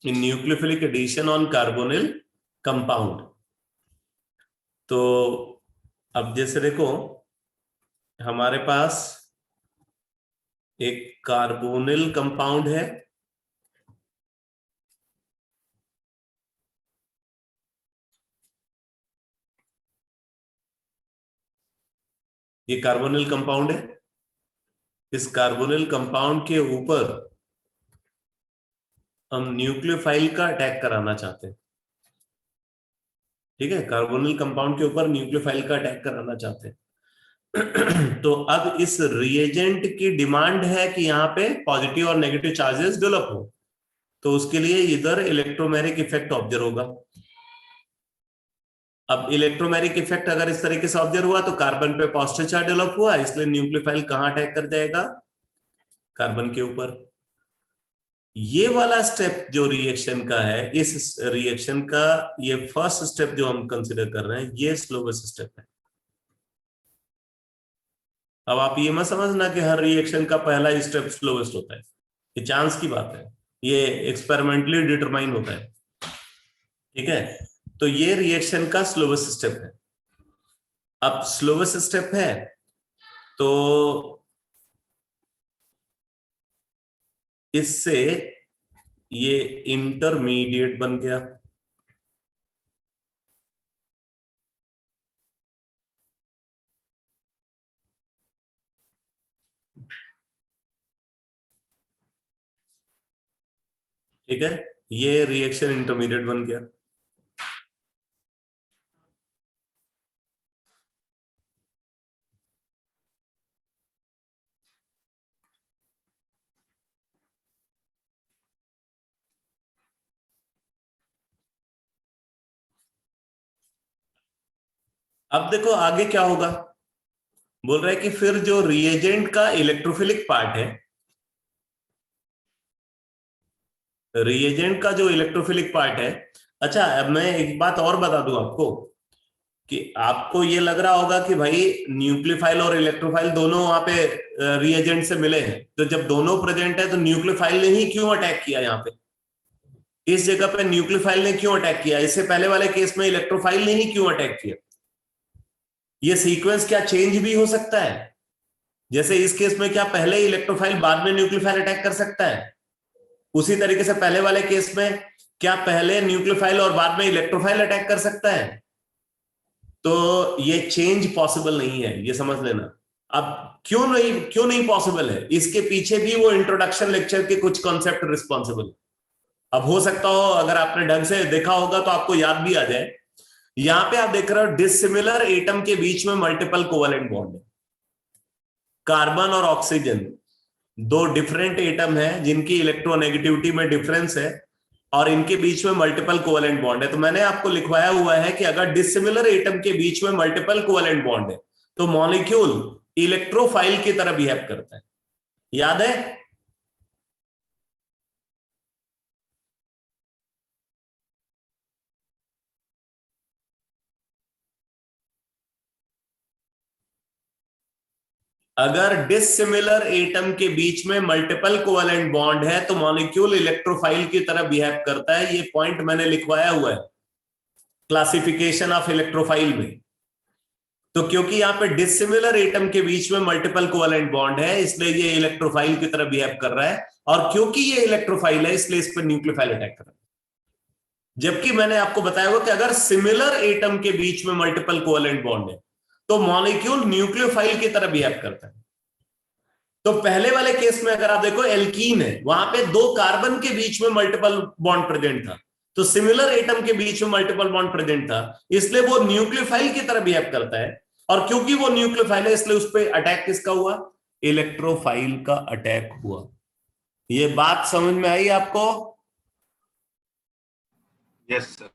in nucleophilic addition on carbonyl compound. तो अब जैसे देखो हमारे पास एक कार्बोनिल कंपाउंड है, ये कार्बोनिल कंपाउंड है। इस कार्बोनिल कंपाउंड के ऊपर हम न्यूक्लियोफाइल का अटैक कराना चाहते हैं। ठीक है, कार्बोनिल कंपाउंड के ऊपर न्यूक्लियोफाइल का अटैक कराना चाहते हैं। तो अब इस रिएजेंट की डिमांड है कि यहाँ पे पॉजिटिव और नेगेटिव चार्जेस डेवलप हो, तो उसके लिए इधर इलेक्ट्रोमैग्नेटिक इफेक्ट ऑब्जर्व होगा। अब इलेक्ट्रोमैग्नेटिक इफेक्ट अगर इस तरीके से ऑब्जर्व हुआ तो कार्बन पे पॉजिटिव चार्ज डेवलप हुआ, इसलिए न्यूक्लियोफाइल कहाँ अटैक कर जाएगा? कार्बन के ऊपर। ये वाला स्टेप जो रिएक्शन का है, इस रिएक्शन का ये फर्स्ट स्टेप जो हम कंसीडर कर रहे हैं, ये स्लोवेस्ट स्टेप है। अब आप ये मत समझना कि हर रिएक्शन का पहला स्टेप स्लोवेस्ट होता है, ये चांस की बात है, ये एक्सपेरिमेंटली डिटरमाइन होता है। ठीक है, तो ये रिएक्शन का स्लोवेस्ट स्टेप है। अब स्लोवेस्ट स्टेप है तो इससे ये इंटरमीडिएट बन गया। ठीक है, ये रिएक्शन इंटरमीडिएट बन गया। अब देखो आगे क्या होगा, बोल रहा है कि फिर जो रिएजेंट का इलेक्ट्रोफिलिक पार्ट है, रिएजेंट का जो इलेक्ट्रोफिलिक पार्ट है। अच्छा, अब मैं एक बात और बता दूं आपको कि आपको ये लग रहा होगा कि भाई न्यूक्लियोफाइल और इलेक्ट्रोफाइल दोनों वहां पे रिएजेंट से मिले हैं, तो जब दोनों प्रेजेंट है तो न्यूक्लियोफाइल ने ही क्यों अटैक किया? यहाँ पे इस जगह पे न्यूक्लियोफाइल ने क्यों अटैक किया? इससे पहले वाले केस में इलेक्ट्रोफाइल ने ही क्यों अटैक किया? ये सीक्वेंस क्या चेंज भी हो सकता है? जैसे इस केस में क्या पहले इलेक्ट्रोफाइल बाद में न्यूक्लियोफाइल अटैक कर सकता है? उसी तरीके से पहले वाले केस में क्या पहले न्यूक्लियोफाइल और बाद में इलेक्ट्रोफाइल अटैक कर सकता है? तो ये चेंज पॉसिबल नहीं है, ये समझ लेना। अब क्यों नहीं पॉसिबल है? इसके पीछे भी वो इंट्रोडक्शन लेक्चर के कुछ कॉन्सेप्ट रिस्पॉन्सिबल। अब हो सकता हो अगर आपने ढंग से देखा होगा तो आपको याद भी आ जाए। यहां पे आप देख रहे हो डिसिमिलर एटम के बीच में मल्टीपल कोवेलेंट बॉन्ड है। कार्बन और ऑक्सीजन दो डिफरेंट एटम है जिनकी इलेक्ट्रोनेगेटिविटी में डिफरेंस है और इनके बीच में मल्टीपल कोवेलेंट बॉन्ड है। तो मैंने आपको लिखवाया हुआ है कि अगर डिसिमिलर एटम के बीच में मल्टीपल कोवेलेंट बॉन्ड है तो मॉलिक्यूल इलेक्ट्रोफाइल की तरह बिहेव करता है। याद है? अगर डिसिमिलर एटम के बीच में मल्टीपल कोवेलेंट बॉन्ड है तो मॉलिक्यूल इलेक्ट्रोफाइल की तरह बिहेव करता है। ये पॉइंट मैंने लिखवाया हुआ है क्लासिफिकेशन ऑफ इलेक्ट्रोफाइल में। तो क्योंकि यहां पे डिसिमिलर एटम के बीच में मल्टीपल कोवेलेंट बॉन्ड है इसलिए ये इलेक्ट्रोफाइल की तरह बिहेव कर रहा है, और क्योंकि ये इलेक्ट्रोफाइल है इसलिए इस पर न्यूक्लियोफाइल अटैक कर रहा है। जबकि मैंने आपको बताया हुआ कि अगर सिमिलर एटम के बीच में मल्टीपल कोवेलेंट बॉन्ड है तो मॉलिक्यूल न्यूक्लियोफाइल की तरह बिहेव करता है। तो पहले वाले केस में अगर आप देखो एल्कीन है, वहां पे दो कार्बन के बीच में मल्टीपल बॉन्ड प्रेजेंट था, तो सिमिलर एटम के बीच में मल्टीपल बॉन्ड प्रेजेंट था इसलिए वो न्यूक्लियोफाइल की तरह बिहेव करता है। और क्योंकि वो न्यूक्लियोफाइल है इसलिए उस पर अटैक किसका हुआ? इलेक्ट्रोफाइल का अटैक हुआ। ये बात समझ में आई आपको? Yes sir.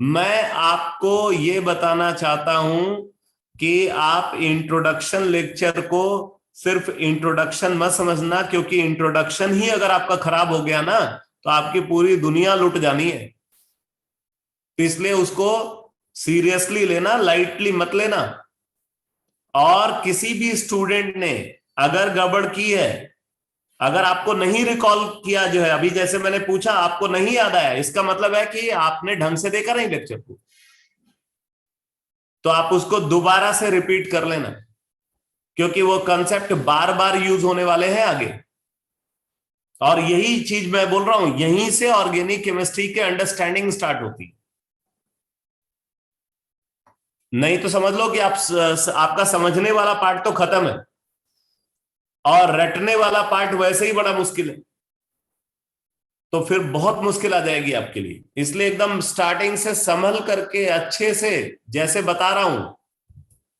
मैं आपको ये बताना चाहता हूं कि आप इंट्रोडक्शन लेक्चर को सिर्फ इंट्रोडक्शन मत समझना, क्योंकि इंट्रोडक्शन ही अगर आपका खराब हो गया ना तो आपकी पूरी दुनिया लुट जानी है। तो इसलिए उसको सीरियसली लेना, लाइटली मत लेना। और किसी भी स्टूडेंट ने अगर गड़बड़ की है, अगर आपको नहीं रिकॉल किया, जो है अभी जैसे मैंने पूछा आपको नहीं याद आया, इसका मतलब है कि आपने ढंग से देखा नहीं लेक्चर को। तो आप उसको दोबारा से रिपीट कर लेना, क्योंकि वो कंसेप्ट बार बार यूज होने वाले हैं आगे। और यही चीज मैं बोल रहा हूं, यहीं से ऑर्गेनिक केमिस्ट्री के अंडरस्टैंडिंग स्टार्ट होती है। नहीं तो समझ लो कि आपका समझने वाला पार्ट तो खत्म है और रटने वाला पार्ट वैसे ही बड़ा मुश्किल है, तो फिर बहुत मुश्किल आ जाएगी आपके लिए। इसलिए एकदम स्टार्टिंग से संभल करके अच्छे से जैसे बता रहा हूं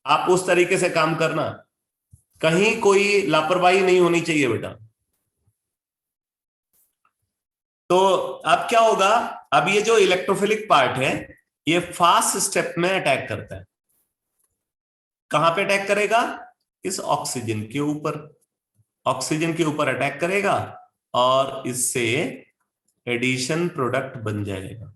आप उस तरीके से काम करना, कहीं कोई लापरवाही नहीं होनी चाहिए बेटा। तो अब क्या होगा, अब ये जो इलेक्ट्रोफिलिक पार्ट है ये फास्ट स्टेप में अटैक करता है। कहां पे अटैक करेगा? इस ऑक्सीजन के ऊपर, ऑक्सीजन के ऊपर अटैक करेगा और इससे एडिशन प्रोडक्ट बन जाएगा।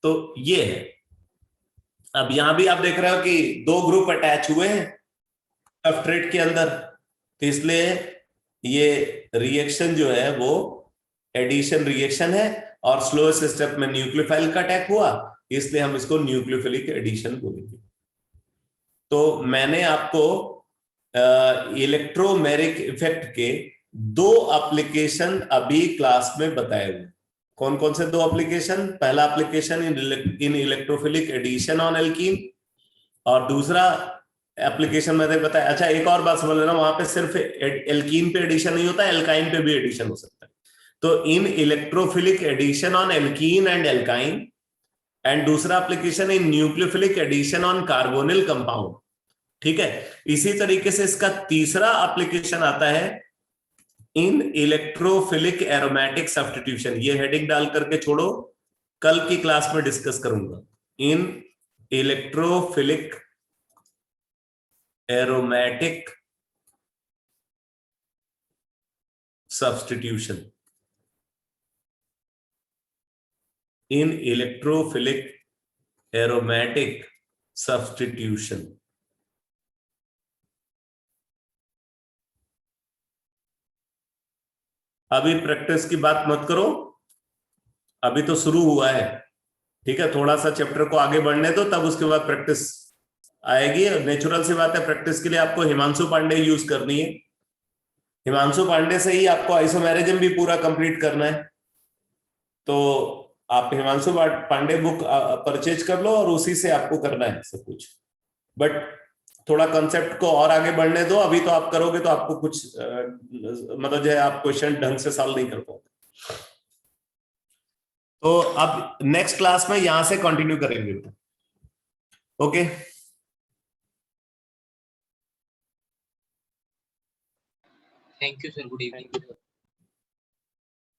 तो ये है। अब यहां भी आप देख रहे हो कि दो ग्रुप अटैच हुए हैं सब्सट्रेट के अंदर, तो इसलिए ये रिएक्शन जो है वो एडिशन रिएक्शन है और स्लोएस्ट स्टेप में न्यूक्लियोफाइल का अटैक हुआ, इसलिए हम इसको न्यूक्लियोफिलिक एडिशन बोलेंगे। तो मैंने आपको इलेक्ट्रोमेरिक इफेक्ट के दो एप्लीकेशन अभी क्लास में बताए हुए। कौन कौन से दो एप्लीकेशन? पहला application in electrophilic addition on alkene, और दूसरा एप्लीकेशन मैंने बताया। अच्छा एक और बात समझ लेना, वहां पे सिर्फ एल्कीन पे एडिशन नहीं होता, एल्काइन पे भी एडिशन हो सकता है। तो in electrophilic addition on alkene and alkyne, and दूसरा application in nucleophilic addition on carbonyl compound. ठीक है, इसी तरीके से इसका तीसरा एप्लीकेशन आता है इन इलेक्ट्रोफिलिक एरोमेटिक सब्स्टिट्यूशन। ये हेडिंग डाल करके छोड़ो, कल की क्लास में डिस्कस करूंगा। इन इलेक्ट्रोफिलिक एरोमेटिक सब्स्टिट्यूशन, इन इलेक्ट्रोफिलिक एरोमेटिक सब्स्टिट्यूशन। अभी प्रैक्टिस की बात मत करो, अभी तो शुरू हुआ है। ठीक है, थोड़ा सा चैप्टर को आगे बढ़ने दो, तब उसके बाद प्रैक्टिस आएगी। नेचुरल सी बात है, प्रैक्टिस के लिए आपको हिमांशु पांडे यूज करनी है। हिमांशु पांडे से ही आपको आइसोमेरिज्म भी पूरा कंप्लीट करना है। तो आप हिमांशु पांडे बुक परचेज कर लो और उसी से आपको करना है सब कुछ। बट थोड़ा कंसेप्ट को और आगे बढ़ने दो, अभी तो आप करोगे तो आपको कुछ मतलब जो है आप क्वेश्चन ढंग से सॉल्व नहीं कर पाओगे। तो अब नेक्स्ट क्लास में यहां से कंटिन्यू करेंगे। Okay, Thank you, sir. Good evening.